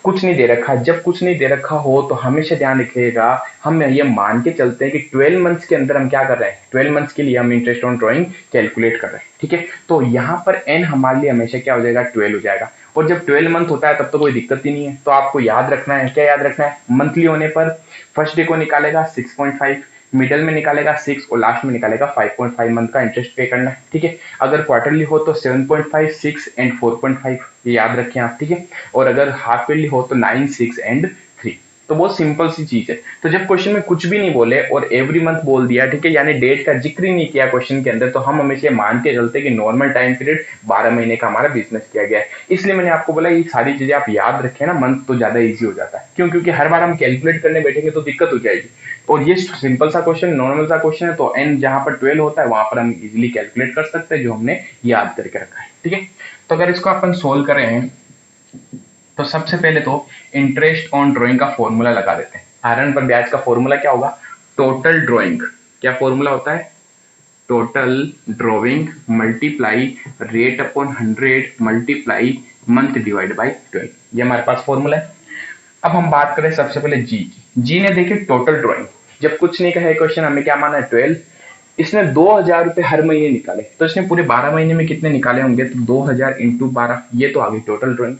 कुछ नहीं दे रखा। जब कुछ नहीं दे रखा हो तो हमेशा ध्यान रखिएगा, हम ये मान के चलते हैं कि 12 मंथ्स के अंदर हम क्या कर रहे हैं, 12 मंथ्स के लिए हम इंटरेस्ट ऑन ड्रॉइंग कैलकुलेट कर रहे हैं, ठीक है। तो यहाँ पर एन हमारे लिए हमेशा क्या हो जाएगा, 12 हो जाएगा। और जब 12 मंथ होता है तब तो कोई दिक्कत ही नहीं है। तो आपको याद रखना है, क्या याद रखना है, मंथली होने पर फर्स्ट डे को निकालेगा 6.5, मिडल में निकालेगा 6 और लास्ट में निकालेगा 5.5 मंथ का इंटरेस्ट पे करना है, ठीक है। अगर क्वार्टरली हो तो 7.5, 6 एंड 4.5, ये याद रखें आप, ठीक है। और अगर हाफ ईयरली हो तो 9, 6 एंड 3। तो बहुत सिंपल सी चीज है। तो जब क्वेश्चन में कुछ भी नहीं बोले और एवरी मंथ बोल दिया, ठीक है, यानी डेट का जिक्र ही नहीं किया क्वेश्चन के अंदर, तो हम हमेशा मान के चलते कि नॉर्मल टाइम पीरियड 12 महीने का हमारा बिजनेस किया गया है। इसलिए मैंने आपको बोला ये सारी चीजें आप याद रखें ना, मंथ तो ज्यादा ईजी हो जाता है। क्यों? क्योंकि हर बार हम कैलकुलेट करने बैठेंगे तो दिक्कत हो जाएगी। और ये सिंपल सा क्वेश्चन, नॉर्मल सा क्वेश्चन है, तो एन जहां पर 12 होता है वहां पर हम इजीली कैलकुलेट कर सकते हैं, जो हमने याद करके रखा है, ठीक है। तो अगर इसको अपन सोल्व करें तो सबसे पहले तो इंटरेस्ट ऑन ड्रॉइंग का फॉर्मूला लगा देते हैं। आहरण पर ब्याज का फॉर्मूला क्या होगा, टोटल ड्रॉइंग। क्या फॉर्मूला होता है, total drawing multiply rate upon 100 multiply month divide by 12। ये हमारे पास फॉर्मूला है। अब हम बात करें सबसे पहले जी की। जी ने देखे टोटल ड्रॉइंग, जब कुछ नहीं कहे क्वेश्चन, हमें क्या माना है 12। इसने 2,000 रुपए हर महीने निकाले, तो इसने पूरे 12 महीने में कितने निकाले होंगे, तो 2,000 इंटू 12, ये तो आ गई टोटल ड्रॉइंग।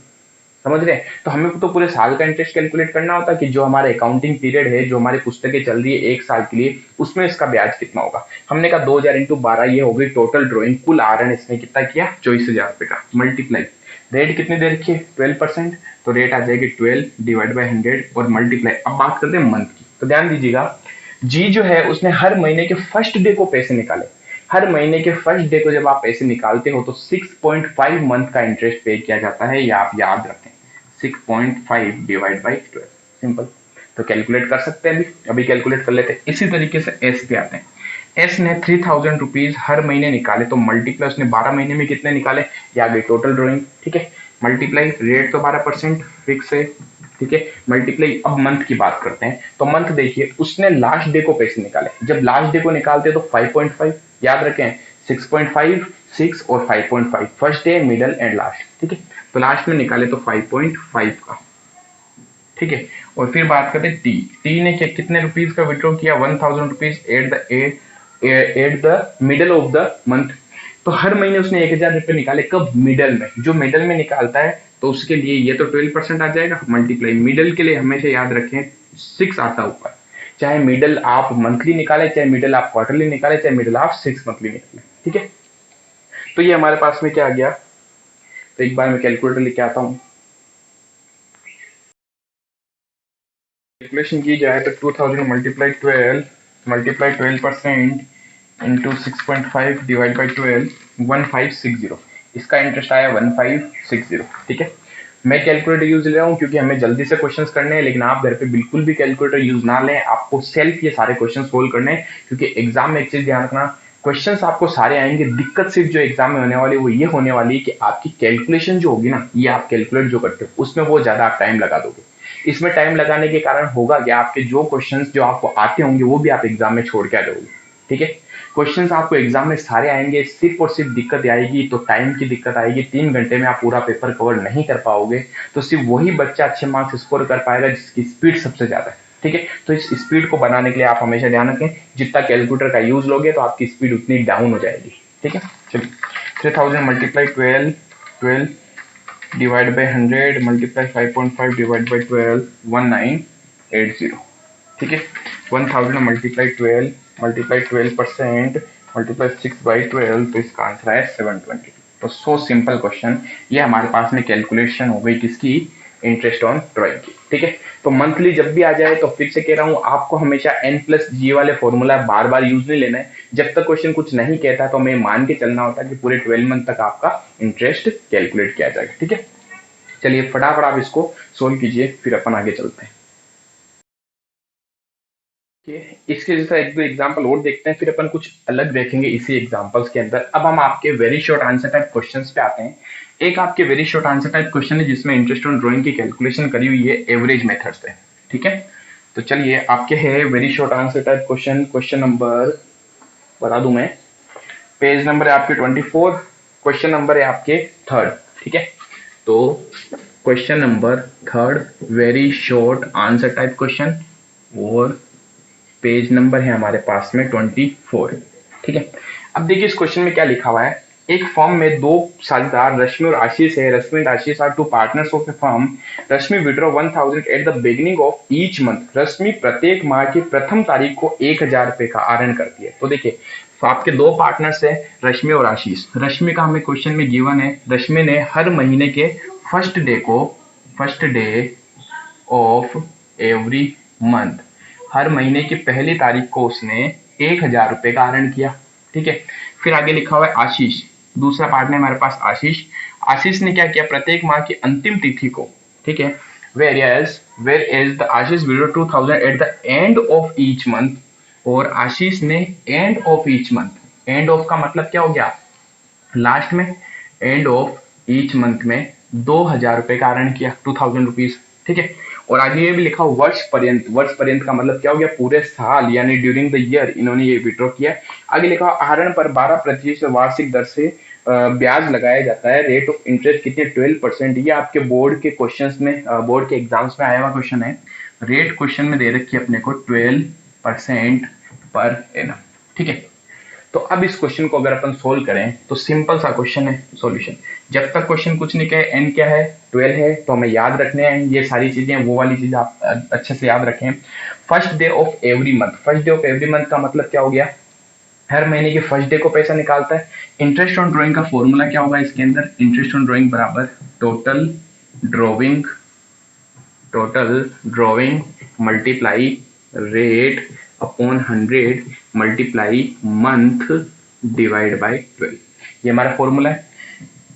समझ रहे हैं? तो हमें तो पूरे साल का इंटरेस्ट कैलकुलेट करना होता है कि जो हमारे अकाउंटिंग पीरियड है, जो हमारी पुस्तकें चल रही है 1 साल के लिए, उसमें इसका ब्याज कितना होगा। हमने कहा 2,000 इंटू 12, ये हो गई टोटल ड्रॉइंग। कुल आहरण इसने कितना किया, 24,000 रुपए का, मल्टीप्लाई रेट कितनी दे रखी है 12%, तो रेट आ जाएगी 12 डिवाइड बाई 100 और मल्टीप्लाई। अब बात करते हैं मंथ की, तो ध्यान दीजिएगा, जी जो है उसने हर महीने के फर्स्ट डे को पैसे निकाले। हर महीने के फर्स्ट डे को जब आप पैसे निकालते हो तो 6.5 मंथ का इंटरेस्ट पे किया जाता है, ये आप याद रखें। 6.5 डिवाइड बाई 12, सिंपल। तो कैलकुलेट कर सकते हैं, अभी कैलकुलेट कर लेते हैं। इसी तरीके से एस पे आते हैं। एस ने 3000 रुपीज हर महीने निकाले, तो मल्टीप्लाई उसने 12 महीने में कितने निकाले, ये आ गई टोटल ड्रॉइंग, ठीक है। मल्टीप्लाई रेट तो 12% फिक्स है, ठीक है। मल्टीप्लाई, अब मंथ की बात करते हैं, तो मंथ देखिए उसने लास्ट डे को पैसे निकाले। जब लास्ट डे को निकालते हैं तो 5.5 याद रखें, 6.5, 6 और 5.5, first day, middle and last, ठीक है। तो लास्ट में निकाले तो 5.5 का, ठीक है। और फिर बात करते हैं टी। टी ने कितने रुपीज का विड्रॉ किया, 1000 rupees at the middle of the month. तो हर महीने उसने 1000 रुपए निकाले, कब, मिडल में। जो मिडल में निकालता है तो उसके लिए ये तो 12% आ जाएगा, मल्टीप्लाई मिडल के लिए हमेशा याद रखें 6 आता ऊपर। चाहे मिडल आप मंथली निकाले, चाहे मिडल आप क्वार्टरली निकाले, चाहे मिडल आप 6 मंथली निकाले, ठीक है। तो ये हमारे पास में क्या आ गया, तो एक बार मैं कैलकुलेटर लेके आता हूँ। कैलकुलेशन की जाए तो 2000 मल्टीप्लाई 12% इंटू 6.5 डिवाइड बाई 12, 1560। इसका इंटरेस्ट आया 1560, ठीक है। मैं कैलकुलेटर यूज ले रहा हूँ क्योंकि हमें जल्दी से क्वेश्चंस करने हैं, लेकिन आप घर पे बिल्कुल भी कैलकुलेटर यूज ना लें, आपको सेल्फ ये सारे क्वेश्चन सोल्व करने हैं। क्योंकि एग्जाम में एक चीज ध्यान रखना, क्वेश्चंस आपको सारे आएंगे, दिक्कत सिर्फ जो एग्जाम में होने वाली वो ये होने वाली है कि आपकी कैलकुलेशन जो होगी ना, ये आप कैलकुलेट जो करते हो उसमें वो ज्यादा आप टाइम लगा दोगे। इसमें टाइम लगाने के कारण होगा कि आपके जो क्वेश्चंस जो आपको आते होंगे वो भी आप एग्जाम में छोड़ के आ जाओगे, ठीक है। क्वेश्चंस आपको एग्जाम में सारे आएंगे, सिर्फ और सिर्फ दिक्कत आएगी तो टाइम की दिक्कत आएगी। 3 घंटे में आप पूरा पेपर कवर नहीं कर पाओगे, तो सिर्फ वही बच्चा अच्छे मार्क्स स्कोर कर पाएगा जिसकी स्पीड सबसे ज्यादा है, ठीक है। तो इस स्पीड को बनाने के लिए आप हमेशा ध्यान रखें, जितना कैलकुलेटर का यूज लोगे तो आपकी स्पीड उतनी डाउन हो जाएगी, ठीक है। चलिए 3000 multiply 12 divide by 100 multiply 5.5 divide by 12, 1980, ठीक है। 1000 मल्टीप्लाई 12% मल्टीप्लाई 6/12, तो इसका आंसर है 720। तो सो सिंपल क्वेश्चन, ये हमारे पास में कैलकुलेशन हो गई किसकी, इंटरेस्ट ऑन ड्रॉइंग की, ठीक है। तो मंथली जब भी आ जाए तो फिर से कह रहा हूं आपको हमेशा n+g वाले फॉर्मूला बार बार यूज नहीं लेना है। जब तक क्वेश्चन कुछ नहीं कहता तो मैं मान के चलना होता है कि पूरे 12 मंथ तक आपका इंटरेस्ट कैलकुलेट किया जाएगा, ठीक है। चलिए फटाफट आप इसको सोल्व कीजिए, फिर अपन आगे चलते हैं। इसके जैसा एक दो एग्जांपल और देखते हैं, फिर अपन कुछ अलग देखेंगे इसी एग्जांपल्स के अंदर। अब हम आपके very short answer type questions पे आते हैं। एक आपके very short answer type question है जिसमें इंटरेस्ट ऑन ड्राइंग की कैलकुलेशन करी हुई है एवरेज मेथड से, ठीक है। तो चलिए आपके है very short answer type question. Question number बता दूं मैं, पेज नंबर है आपके 24, क्वेश्चन नंबर है आपके 3rd, ठीक है। तो question number 3rd very short answer type question, और पेज नंबर है हमारे पास में 24, ठीक है। अब देखिए इस क्वेश्चन में क्या लिखा हुआ है, एक फर्म में दो साझेदार रश्मि और आशीष है। Rashmi and Ashish are two partners of a firm. Rashmi withdraw 1000 at the beginning of each month. Rashmi प्रत्येक माह की प्रथम तारीख को 1000 रुपए का आहरण करती है। तो देखिए तो आपके दो पार्टनर्स है, रश्मि और आशीष। रश्मि का हमें क्वेश्चन में गिवन है, रश्मि ने हर महीने के first day of every month, हर महीने की पहली तारीख को उसने 1000 रुपए का आहरण किया, ठीक है। फिर आगे लिखा हुआ है आशीष, दूसरा पार्टनर है हमारे पास आशीष। आशीष ने क्या किया, प्रत्येक माह की अंतिम तिथि को, ठीक है, where as the Ashish withdraw 2000 at the end of each month. और आशीष ने end of each month, end of का मतलब क्या हो गया, लास्ट में, एंड ऑफ ईच मंथ में 2000 रुपए का आहरण किया, 2000 रुपीज, ठीक है। और आगे ये भी लिखा वर्ष पर्यंत, वर्ष पर्यंत का मतलब क्या हो गया, पूरे साल यानी ड्यूरिंग द ईयर इन्होंने ये विड्रॉ किया। आगे लिखा आहरण पर 12% वार्षिक दर से ब्याज लगाया जाता है। रेट ऑफ इंटरेस्ट कितने, 12%। ये आपके बोर्ड के क्वेश्चंस में, बोर्ड के एग्जाम्स में आया हुआ क्वेश्चन है। रेट क्वेश्चन में दे रखी है अपने को 12% पर एनम, ठीक है। तो अब इस क्वेश्चन को अगर अपन सोल्व करें तो सिंपल सा क्वेश्चन है, सॉल्यूशन। जब तक क्वेश्चन कुछ नहीं कहे, एन क्या है, 12 है, तो हमें याद रखने हैं ये सारी चीजें, वो वाली चीज आप अच्छे से याद रखें। First day of every month, first day of every month का मतलब क्या हो गया, हर महीने के फर्स्ट डे को पैसा निकालता है। इंटरेस्ट ऑन ड्रॉइंग का फॉर्मूला क्या होगा इसके अंदर, इंटरेस्ट ऑन ड्रॉइंग बराबर total drawing multiply rate upon 100 multiply month divide by 12, ये हमारा फॉर्मूला है।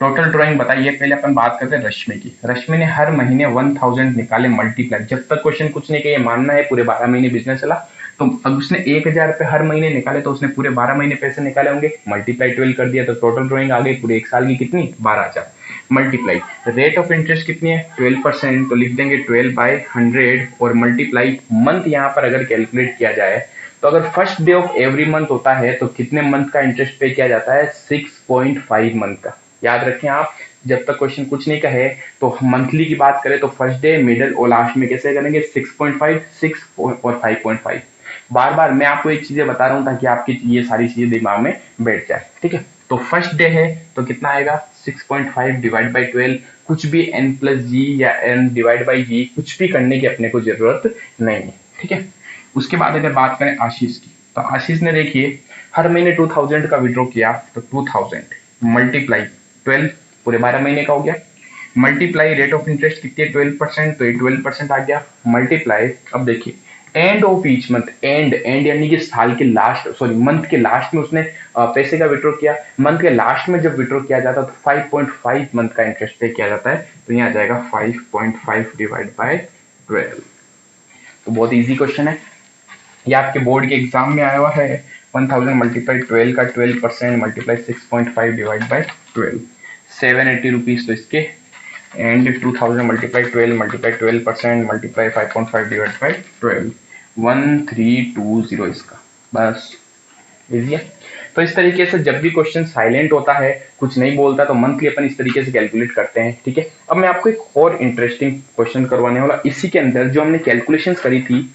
टोटल ड्राइंग बताइए। पहले अपन बात करते हैं रश्मि की। रश्मि ने हर महीने 1000 निकाले मल्टीप्लाई। जब तक क्वेश्चन कुछ नहीं किया, मानना है पूरे 12 महीने बिजनेस चला, तो अब उसने 1000 रुपए हर महीने निकाले, तो उसने पूरे 12 महीने पैसे निकाले होंगे, मल्टीप्लाई 12 कर दिया, तो टोटल ड्राइंग आ गई पूरे एक साल की कितनी, 12,000। मल्टीप्लाई रेट ऑफ इंटरेस्ट कितनी है, 12%, तो लिख देंगे 12/100 और मल्टीप्लाई मंथ। यहाँ पर अगर कैलकुलेट किया जाए तो अगर first day of every month होता है तो कितने मंथ का इंटरेस्ट पे किया जाता है, 6.5 मंथ का। याद रखें आप, जब तक क्वेश्चन कुछ नहीं कहे तो मंथली की बात करें तो फर्स्ट डे, मिडिल और लास्ट में कैसे करेंगे, 6.5, 6 और 5.5। बार बार मैं आपको एक चीजें बता रहा हूं ताकि आपकी ये सारी चीजें दिमाग में बैठ जाए, ठीक है। तो फर्स्ट डे है तो कितना आएगा, 6.5 डिवाइड बाई 12। कुछ भी n प्लस जी या n डिवाइड बाई जी कुछ भी करने की अपने को जरूरत नहीं है, ठीक है। उसके बाद अगर बात करें आशीष की, तो आशीष ने देखिए हर महीने 2000 का विड्रॉ किया, तो 2000 मल्टीप्लाई 12, पूरे 12 महीने का हो गया। मल्टीप्लाई रेट ऑफ इंटरेस्ट कितनी है, 12%, तो ये 12% आ गया। मल्टीप्लाई, अब देखिए and of each month, and यानी कि साल के लास्ट, सॉरी मंथ के लास्ट में उसने पैसे का विड्रॉ किया। मंथ के लास्ट में जब विड्रॉ किया जाता है तो 5.5 मंथ का इंटरेस्ट पे किया जाता है, तो यहाँ आ जाएगा 5.5 डिवाइड बाय 12। तो बहुत इजी क्वेश्चन है, ये आपके बोर्ड के एग्जाम में आया हुआ है। 1000 मल्टीप्लाई 12 का 12% मल्टीप्लाई 6.5 डिवाइड बाई 12, 780 रुपीज तो इसके। And 2000 multiply 12 multiply 12% multiply 5.5 divide by 12, 1320 इसका। बस इजी है। तो इस तरीके से जब भी क्वेश्चन साइलेंट होता है, कुछ नहीं बोलता, तो मंथली अपन इस तरीके से कैलकुलेट करते हैं, ठीक है। अब मैं आपको एक और इंटरेस्टिंग क्वेश्चन करवाने वाला, इसी के अंदर जो हमने कैलकुलेशंस करी थी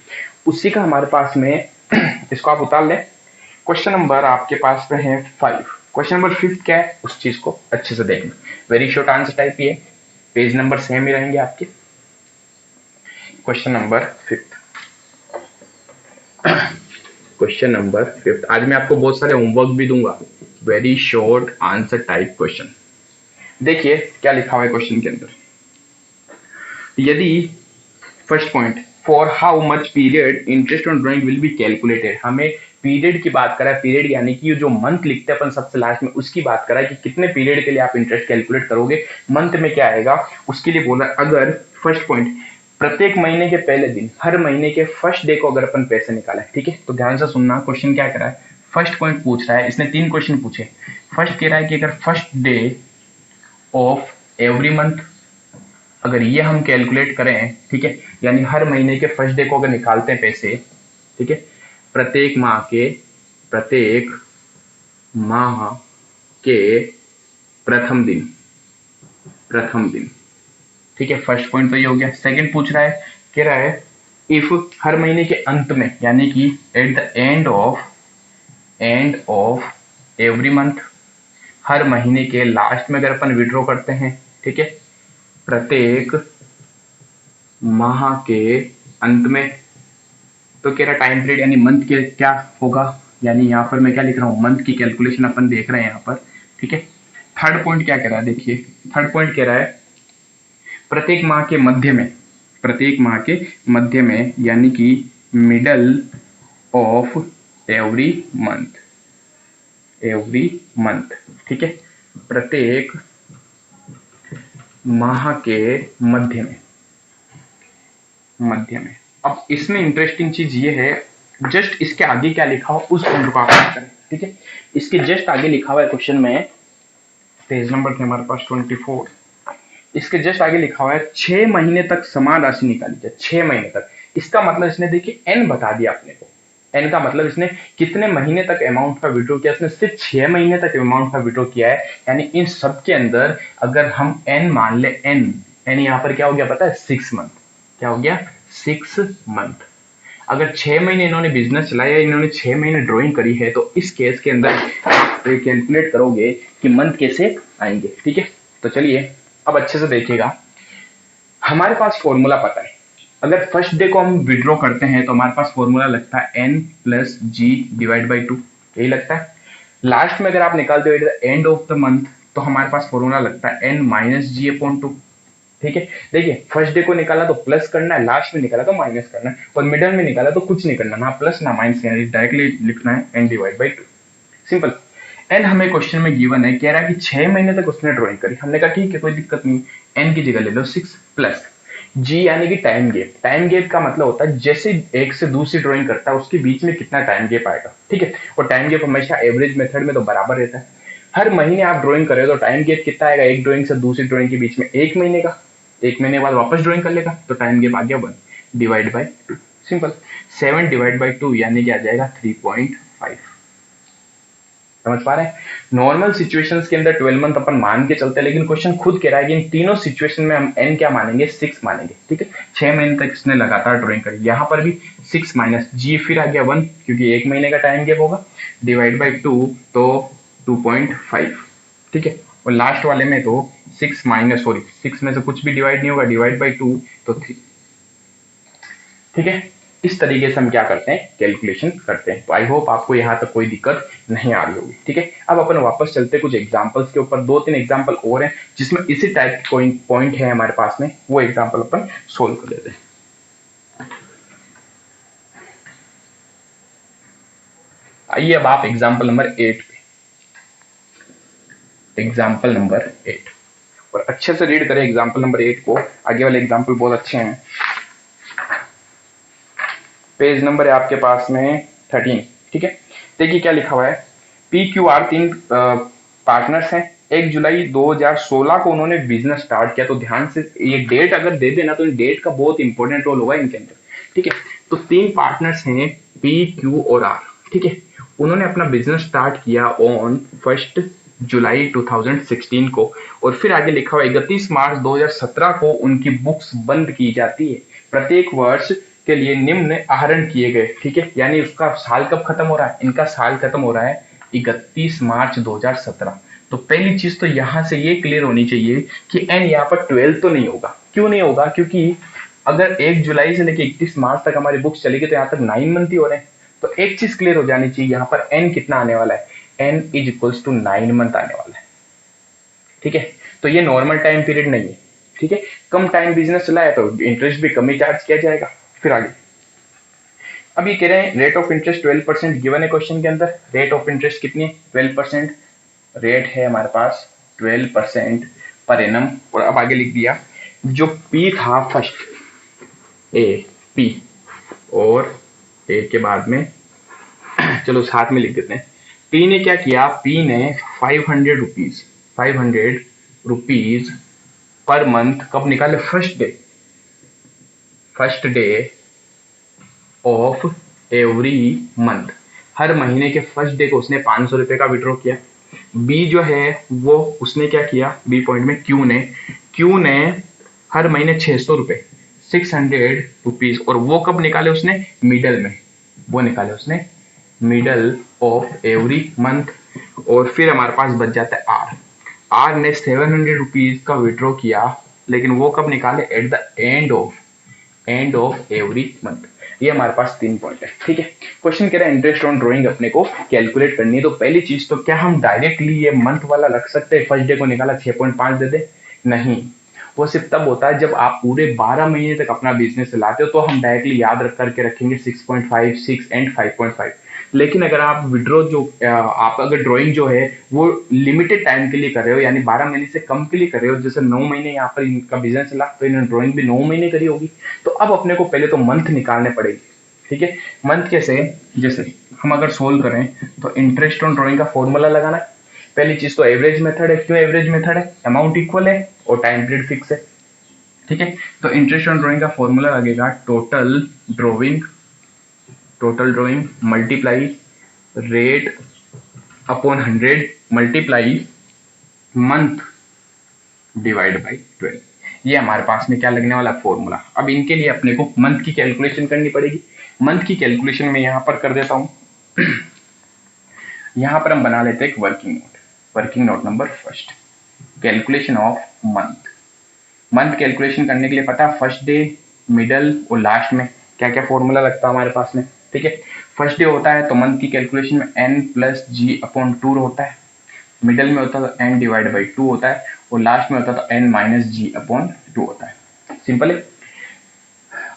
उसी का हमारे पास में इसको आप उतार लें। क्वेश्चन नंबर आपके पास में है 5। क्वेश्चन नंबर 5 क्या है उस चीज को अच्छे से देखना। वेरी शॉर्ट आंसर टाइप ही है, पेज नंबर सेम ही रहेंगे आपके। Question number 5, question number 5। आज मैं आपको बहुत सारे होमवर्क भी दूंगा, very short answer type question. देखिए क्या लिखा हुआ है क्वेश्चन के अंदर। यदि first point, for how much period interest on drawing will be calculated, हमें पीरियड की बात करा है। पीरियड यानी कि जो मंथ लिखते हैं अपन सबसे लास्ट में, उसकी बात करा है कि कितने पीरियड के लिए आप इंटरेस्ट कैलकुलेट करोगे, मंथ में क्या आएगा, उसके लिए बोला। अगर फर्स्ट पॉइंट, प्रत्येक महीने के पहले दिन, हर महीने के फर्स्ट डे को अगर अपन पैसे निकाले, ठीक है, तो ध्यान से सुनना क्वेश्चन क्या करा है। फर्स्ट पॉइंट पूछ रहा है, इसने 3 क्वेश्चन पूछे। फर्स्ट कह रहा है कि अगर first day of every month, अगर ये हम कैलकुलेट करें, ठीक है, यानी हर महीने के फर्स्ट डे को अगर निकालते हैं पैसे, ठीक है, प्रत्येक माह के प्रथम दिन, ठीक है। फर्स्ट पॉइंट तो ये हो गया। सेकंड पूछ रहा है, कह रहा है इफ हर महीने के अंत में, यानी कि at the end of every month, हर महीने के लास्ट में अगर अपन विड्रॉ करते हैं, ठीक है, प्रत्येक माह के अंत में, तो कह रहा टाइम पीरियड यानी मंथ के क्या होगा, यानी यहाँ पर मैं क्या लिख रहा हूँ, मंथ की कैलकुलेशन अपन देख रहे हैं यहाँ पर, ठीक है। थर्ड पॉइंट क्या कह रहा है, देखिए थर्ड पॉइंट कह रहा है प्रत्येक माह के मध्य में, यानी कि मिडल ऑफ एवरी मंथ, ठीक है, प्रत्येक माह के मध्य में। अब इसमें इंटरेस्टिंग चीज ये है, जस्ट इसके आगे क्या लिखा हो उस पॉइंट को आप करें, ठीक है। इसके जस्ट आगे लिखा हुआ है क्वेश्चन में, पेज नंबर थे हमारे पास 24, इसके जस्ट आगे लिखा हुआ है 6 महीने तक समान राशि निकाली जाए। 6 महीने तक, इसका मतलब इसने देखिए एन बता दिया अपने को। एन का मतलब इसने कितने महीने तक अमाउंट का विड्रॉ किया, इसने सिर्फ 6 महीने तक अमाउंट का विड्रॉ किया है। यानी इन सब के अंदर अगर हम एन मान ले, एन यहाँ पर क्या हो गया पता है, 6 मंथ। क्या हो गया, 6 मंथ। अगर 6 महीने इन्होंने बिजनेस चलाया, इन्होंने 6 महीने ड्राइंग करी है, तो इस केस के अंदर आप कैलकुलेट करोगे कि मंथ कैसे आएंगे, ठीक है। तो चलिए अब अच्छे से देखिएगा, हमारे पास फॉर्मूला पता है। अगर फर्स्ट डे को हम विड्रॉ करते हैं तो हमारे पास फॉर्मूला लगता है n plus G divide by 2, यही लगता है। लास्ट में अगर आप निकालते हो एंड ऑफ द मंथ, तो हमारे पास फॉर्मूला लगता है n माइनस जी अपॉन 2, ठीक है। देखिए फर्स्ट डे को निकाला तो प्लस करना है, लास्ट में निकाला तो माइनस करना है, और मिडल में निकाला तो कुछ नहीं करना, ना प्लस ना माइनस, डायरेक्टली लिखना है n divide by 2, simple. N हमें क्वेश्चन में गिवन है, कह रहा है कि 6 महीने तक उसने ड्राइंग करी। हमने कहा ठीक है कोई दिक्कत नहीं, एन की जगह ले लो 6 प्लस जी यानी कि टाइम गेप। टाइम गेप का मतलब होता है जैसे एक से दूसरी ड्राइंग करता है उसके बीच में कितना टाइम गेप आएगा, ठीक है। और टाइम गेप हमेशा एवरेज मेथड में तो बराबर रहता है। हर महीने आप ड्राइंग कर रहे हो तो टाइम गेप कितना आएगा, एक ड्राइंग से दूसरी ड्राइंग के बीच में 1 महीने का। 1 महीने के बाद वापस ड्राइंग कर लेगा तो टाइम गेप आ गया 1 divide by 2। Simple. 7 divide by 2 यानी कि आ जाएगा 3.5। समझ पा रहे हैं। नॉर्मल सिचुएशंस के अंदर 12 मंथ अपन मान के चलते हैं, लेकिन क्वेश्चन खुद कह रहा है कि इन तीनों सिचुएशन में हम एन क्या मानेंगे, 6 मानेंगे, ठीक है। 6 महीने तक इसने लगातार ड्राइंग करी। यहाँ पर भी 6 माइनस जी फिर आ गया 1 क्योंकि 1 महीने का टाइम गैप होगा, डिवाइड बाई 2 तो 2.5, ठीक है। और लास्ट वाले में तो 6 माइनस, सॉरी 6 में से कुछ भी डिवाइड नहीं होगा, डिवाइड बाई 2 तो 3, ठीक है। इस तरीके से हम क्या करते हैं, कैलकुलेशन करते हैं। तो आई होप आपको यहाँ तक कोई दिक्कत नहीं आ रही होगी, ठीक है। अब अपन वापस चलते हैं कुछ एग्जांपल्स के ऊपर। 2-3 एग्जांपल और हैं जिसमें इसी टाइप के कोई पॉइंट है हमारे पास में, वो एग्जांपल अपन सोल्व कर लेते हैं। आइए अब आप एग्जाम्पल नंबर 8 पे, एग्जाम्पल नंबर 8 और अच्छे से रीड करें एग्जाम्पल नंबर 8 को। आगे वाले एग्जाम्पल बहुत अच्छे हैं। पेज नंबर है आपके पास में 13, ठीक है। देखिए क्या लिखा हुआ है। पी क्यू आर 3 पार्टनर्स हैं। 1 जुलाई 2016 को उन्होंने बिजनेस स्टार्ट किया। तो ध्यान से ये डेट अगर दे देना तो डेट का बहुत इंपॉर्टेंट रोल होगा इनके अंदर, ठीक है। तो 3 पार्टनर्स हैं पी क्यू और आर, ठीक है। उन्होंने अपना बिजनेस स्टार्ट किया ऑन 1 जुलाई 2016 को, और फिर आगे लिखा हुआ 31 मार्च 2017 को उनकी बुक्स बंद की जाती है। प्रत्येक वर्ष के लिए निम्न आहरण किए गए, ठीक है। यानी उसका साल कब खत्म हो रहा है, इनका साल खत्म हो रहा है 31 मार्च 2017। तो पहली चीज तो यहां से ये क्लियर होनी चाहिए कि एन यहाँ पर 12 तो नहीं होगा। क्यों नहीं होगा, क्योंकि अगर 1 जुलाई से लेकर 31 मार्च तक हमारी बुक्स चलेगी तो यहाँ तक 9 मंथ ही हो रहे हैं। तो एक चीज क्लियर हो जानी चाहिए, यहाँ पर एन कितना आने वाला है, N is equals to 9 month आने वाला है, ठीक है। तो ये नॉर्मल टाइम पीरियड नहीं है, ठीक है। कम टाइम बिजनेस चला है तो इंटरेस्ट भी कम ही चार्ज किया जाएगा। फिर आगे अब ये कह रहे हैं रेट ऑफ इंटरेस्ट 12% गिवन है क्वेश्चन के अंदर। रेट ऑफ इंटरेस्ट कितनी है, 12% रेट है हमारे पास, 12% पर एनम। और अब आगे लिख दिया जो पी था फर्स्ट, ए पी, और ए के बाद में चलो साथ में लिख देते हैं। पी ने क्या किया, पी ने 500 रुपीज पर मंथ कब निकाले, first day of every month. हर महीने के फर्स्ट डे को उसने 500 रुपए का विड्रॉ किया। बी जो है वो उसने क्या किया, बी पॉइंट में क्यू ने हर महीने 600 रुपए, 600 रुपीज, और वो कब निकाले उसने, मिडल में, वो निकाले उसने मिडल ऑफ एवरी मंथ। और फिर हमारे पास बच जाता है आर। आर ने 700 रुपीज का विड्रॉ किया, लेकिन वो कब निकाले, eight the end of every month. ये हमारे पास 3 पॉइंट है, ठीक है। क्वेश्चन कह रहा है इंटरेस्ट ऑन ड्राइंग अपने को कैलकुलेट करनी है। तो पहली चीज तो क्या हम डायरेक्टली ये मंथ वाला रख सकते हैं, फर्स्ट डे को निकाला 6.5 दे दे, नहीं। वो सिर्फ तब होता है जब आप पूरे 12 महीने तक अपना बिजनेस चलाते हो, तो हम डायरेक्टली याद रख करके रखेंगे 6.5, 6 एंड 5.5। लेकिन अगर आप विड्रॉ जो आप अगर ड्राइंग जो है वो लिमिटेड टाइम के लिए कर रहे हो, यानी 12 महीने से कम के लिए कर रहे हो, जैसे 9 महीने यहाँ पर इनका बिजनेस चला तो इन्होंने ड्राइंग भी 9 महीने करी होगी। तो अब अपने को पहले तो मंथ निकालने पड़ेगी, ठीक है। मंथ कैसे, जैसे हम अगर सोल्व करें तो इंटरेस्ट ऑन ड्राइंग का फॉर्मूला लगाना है। पहली चीज तो एवरेज मेथड है। क्यों एवरेज मेथड है, अमाउंट इक्वल है और टाइम पीरियड फिक्स है, ठीक है। तो इंटरेस्ट ऑन ड्राइंग का फॉर्मूला लगेगा total drawing multiply rate upon 100 multiply month divide by 12। ये हमारे पास में क्या लगने वाला फॉर्मूला। अब इनके लिए अपने को मंथ की कैलकुलेशन करनी पड़ेगी। मंथ की कैलकुलेशन में यहां पर कर देता हूं। यहां पर हम बना लेते हैं एक working note number first, calculation of month calculation करने के लिए पता है फर्स्ट डे, मिडल और लास्ट में क्या क्या फॉर्मूला लगता है हमारे पास में, ठीक है। फर्स्ट डे होता है तो मंथ की कैलकुलेशन में n प्लस जी अपॉन 2 होता है, मिडल में होता है तो n डिवाइड बाई 2 होता है, और लास्ट में होता है तो n माइनस जी अपॉन 2 होता है। सिंपल है।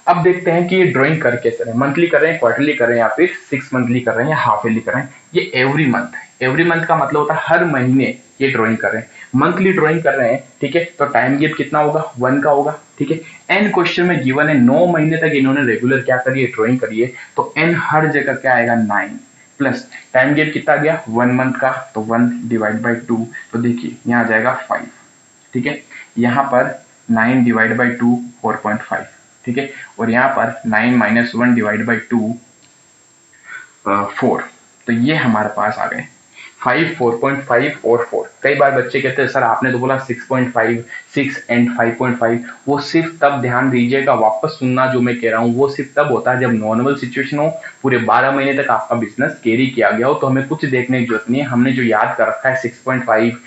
अब देखते हैं कि ये ड्राइंग कर कैसे रहे हैं, मंथली कर रहे हैं, क्वार्टरली कर रहे हैं, या फिर 6 मंथली कर रहे हैं, या हाफ ईयरली कर रहे हैं। ये एवरी मंथ है, एवरी मंथ का मतलब होता है हर महीने ये ड्राइंग कर रहे हैं। मंथली ड्राइंग कर रहे हैं, ठीक है, तो टाइम गैप कितना होगा, 1 का होगा, ठीक है। एन क्वेश्चन में गिवन है 9 महीने तक इन्होंने रेगुलर क्या करी है, ड्राइंग करी है, तो एन हर जगह क्या आएगा 9, प्लस टाइम गैप कितना गया 1 मंथ का, तो 1 डिवाइड बाई 2, तो देखिए यहाँ आ जाएगा 5, ठीक है। यहाँ पर 9 डिवाइड बाई 2 4.5, ठीक है, और यहाँ पर 9 माइनस 1 डिवाइड बाई 2 4, तो ये हमारे पास आ गए 5, 4.5 और 4। कई बार बच्चे कहते हैं सर आपने तो बोला 6.5, 6 एंड 5.5, वो सिर्फ तब ध्यान दीजिएगा, वापस सुनना जो मैं कह रहा हूँ, वो सिर्फ तब होता है जब नॉर्मल सिचुएशन हो, पूरे 12 महीने तक आपका बिजनेस कैरी किया गया हो, तो हमें कुछ देखने की जरूरत नहीं है, हमने जो याद कर रखा है 6.5,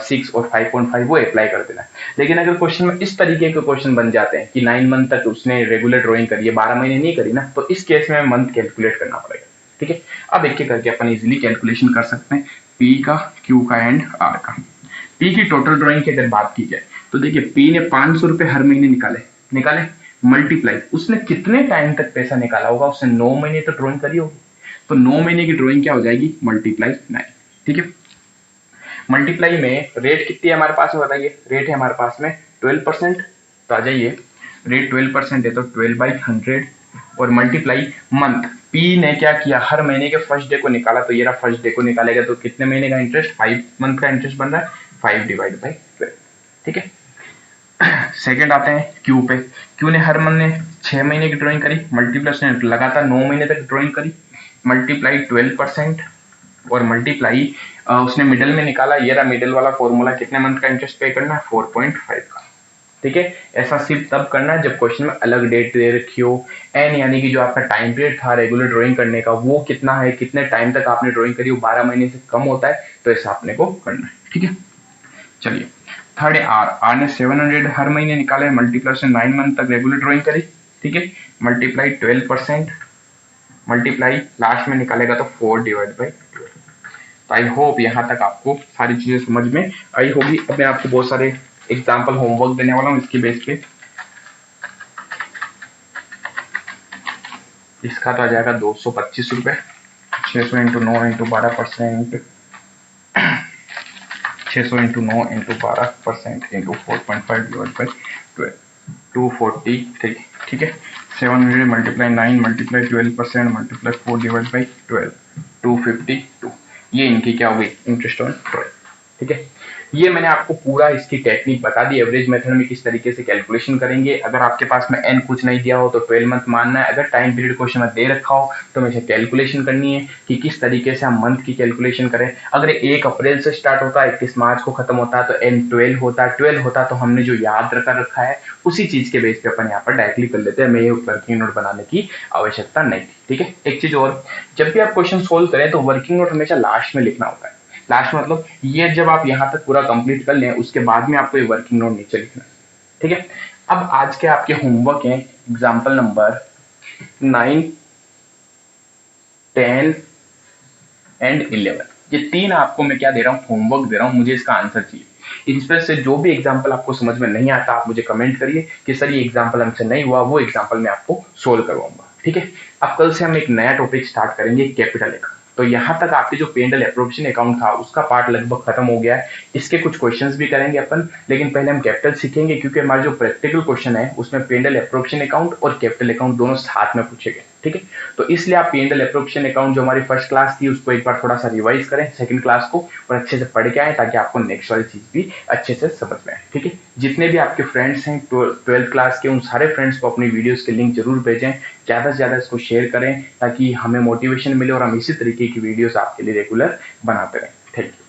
6 और 5.5 वो अप्लाई कर देना है। लेकिन अगर क्वेश्चन में इस तरीके के क्वेश्चन बन जाते हैं कि 9 मंथ तक उसने रेगुलर ड्रॉइंग करी है, 12 महीने नहीं करी ना, तो इस केस में मंथ कैलकुलेट करना पड़ेगा, ठीक है। अब एक एक करके अपन इजीली कैलकुलेशन कर सकते हैं, पी का, क्यू का एंड आर का। पी की टोटल ड्राइंग की अगर बात की जाए तो देखिए पी ने 500 रुपए हर महीने निकाले मल्टीप्लाई, उसने कितने टाइम तक पैसा निकाला होगा, उसने 9 महीने तक ड्राइंग करी होगी, तो 9 महीने की ड्राइंग क्या हो जाएगी, मल्टीप्लाई 9, ठीक है। मल्टीप्लाई में रेट कितनी है हमारे पास में बताइए, रेट है हमारे पास में 12%, तो आ जाइए रेट 12% है तो 12/100, और मल्टीप्लाई मंथ, पी ने क्या किया हर महीने के फर्स्ट डे को निकाला, तो ये रहा फर्स्ट डे को निकालेगा, तो कितने महीने का इंटरेस्ट, 5 मंथ का इंटरेस्ट बन रहा है, 5 डिवाइड बाई 12, ठीक है। सेकंड आते हैं क्यू पे, क्यू ने हर महीने 6 महीने की ड्राइंग करी, मल्टीप्लाई लगातार 9 महीने तक ड्राइंग करी, मल्टीप्लाई 12% और मल्टीप्लाई उसने मिडल में निकाला, ये रहा मिडल वाला फॉर्मूला, कितने मंथ का इंटरेस्ट पे करना है, 4.5 का, ठीक है। ऐसा सिर्फ तब करना है जब क्वेश्चन में अलग डेट दे रखी हो, एन यानी कि जो आपका टाइम पीरियड था रेगुलर ड्राइंग करने का वो कितना है, कितने टाइम तक आपने ड्राइंग करी, वो 12 महीने से कम होता है, तो ऐसा आपने को करना है, ठीक है। चलिए थर्ड है आर ने 700 हर महीने निकाले, मल्टीप्लाई से 9 मंथ तक रेगुलर ड्राइंग करी, ठीक है, मल्टीप्लाई 12%, मल्टीप्लाई लास्ट में निकालेगा तो 4 डिवाइड बाई 12। तो आई होप यहाँ तक आपको सारी चीजें समझ में आई होगी। अब मैं आपको बहुत सारे एग्जाम्पल होमवर्क देने वाला हूँ इसके बेस पे। इसका तो आ जाएगा 225 रुपए, 600 into 9 into 12%, 600 into 9 into 12% into 4.5 divide by 12, 240, ठीक है। 700 multiply 9 multiply 12% multiply 4 divide by 12, 252, ये इनकी क्या हुई इंटरेस्ट ऑन ड्राइंग, ठीक है। ये मैंने आपको पूरा इसकी टेक्निक बता दी, एवरेज मेथड में किस तरीके से कैलकुलेशन करेंगे। अगर आपके पास में एन कुछ नहीं दिया हो तो 12 मंथ मानना है, अगर टाइम पीरियड क्वेश्चन में दे रखा हो तो हमें कैलकुलेशन करनी है कि किस तरीके से हम मंथ की कैलकुलेशन करें। अगर 1 अप्रैल से स्टार्ट होता है 31 मार्च को खत्म होता है तो एन 12 होता है, 12 होता तो हमने जो याद रखा है उसी चीज के बेस पे अपन यहाँ पर डायरेक्टली कर लेते हैं, हमें ये वर्किंग नोट बनाने की आवश्यकता नहीं थी, ठीक है। एक चीज और, जब भी आप क्वेश्चन सोल्व करें तो वर्किंग नोट हमेशा लास्ट में लिखना होता है। लास्ट मतलब ये जब आप यहां तक पूरा कंप्लीट कर लें उसके बाद में आपको ये वर्किंग नोट नीचे लिखना है, ठीक है। अब आज के आपके होमवर्क हैं एग्जांपल नंबर 9, 10 एंड 11। ये 3 आपको मैं क्या दे रहा हूँ, होमवर्क दे रहा हूँ, मुझे इसका आंसर चाहिए। इसमें से जो भी एग्जाम्पल आपको समझ में नहीं आता आप मुझे कमेंट करिए कि सर ये एग्जाम्पल हमसे नहीं हुआ, वो एग्जाम्पल मैं आपको सोल्व करवाऊंगा, ठीक है। अब कल से हम एक नया टॉपिक स्टार्ट करेंगे, कैपिटल अकाउंट। तो यहाँ तक आपके जो पे एंड एप्रोप्रिएशन अकाउंट था उसका पार्ट लगभग खत्म हो गया है। इसके कुछ क्वेश्चंस भी करेंगे अपन, लेकिन पहले हम कैपिटल सीखेंगे क्योंकि हमारा जो प्रैक्टिकल क्वेश्चन है उसमें पे एंड एप्रोप्रिएशन अकाउंट और कैपिटल अकाउंट दोनों साथ में पूछे गए, ठीक है। तो इसलिए आप पे एंड एप्रोप्रिएशन अकाउंट जो हमारी फर्स्ट क्लास थी उसको एक बार थोड़ा सा रिवाइज करें, सेकंड क्लास को, और अच्छे से पढ़ के आए ताकि आपको नेक्स्ट वाली चीज भी अच्छे से समझ में आए, ठीक है। जितने भी आपके फ्रेंड्स हैं 12th क्लास के उन सारे फ्रेंड्स को अपनी वीडियोस के लिंक जरूर भेजें, ज्यादा से ज्यादा इसको शेयर करें ताकि हमें मोटिवेशन मिले और हम इसी तरीके की वीडियोस आपके लिए रेगुलर बनाते रहें। Thank you.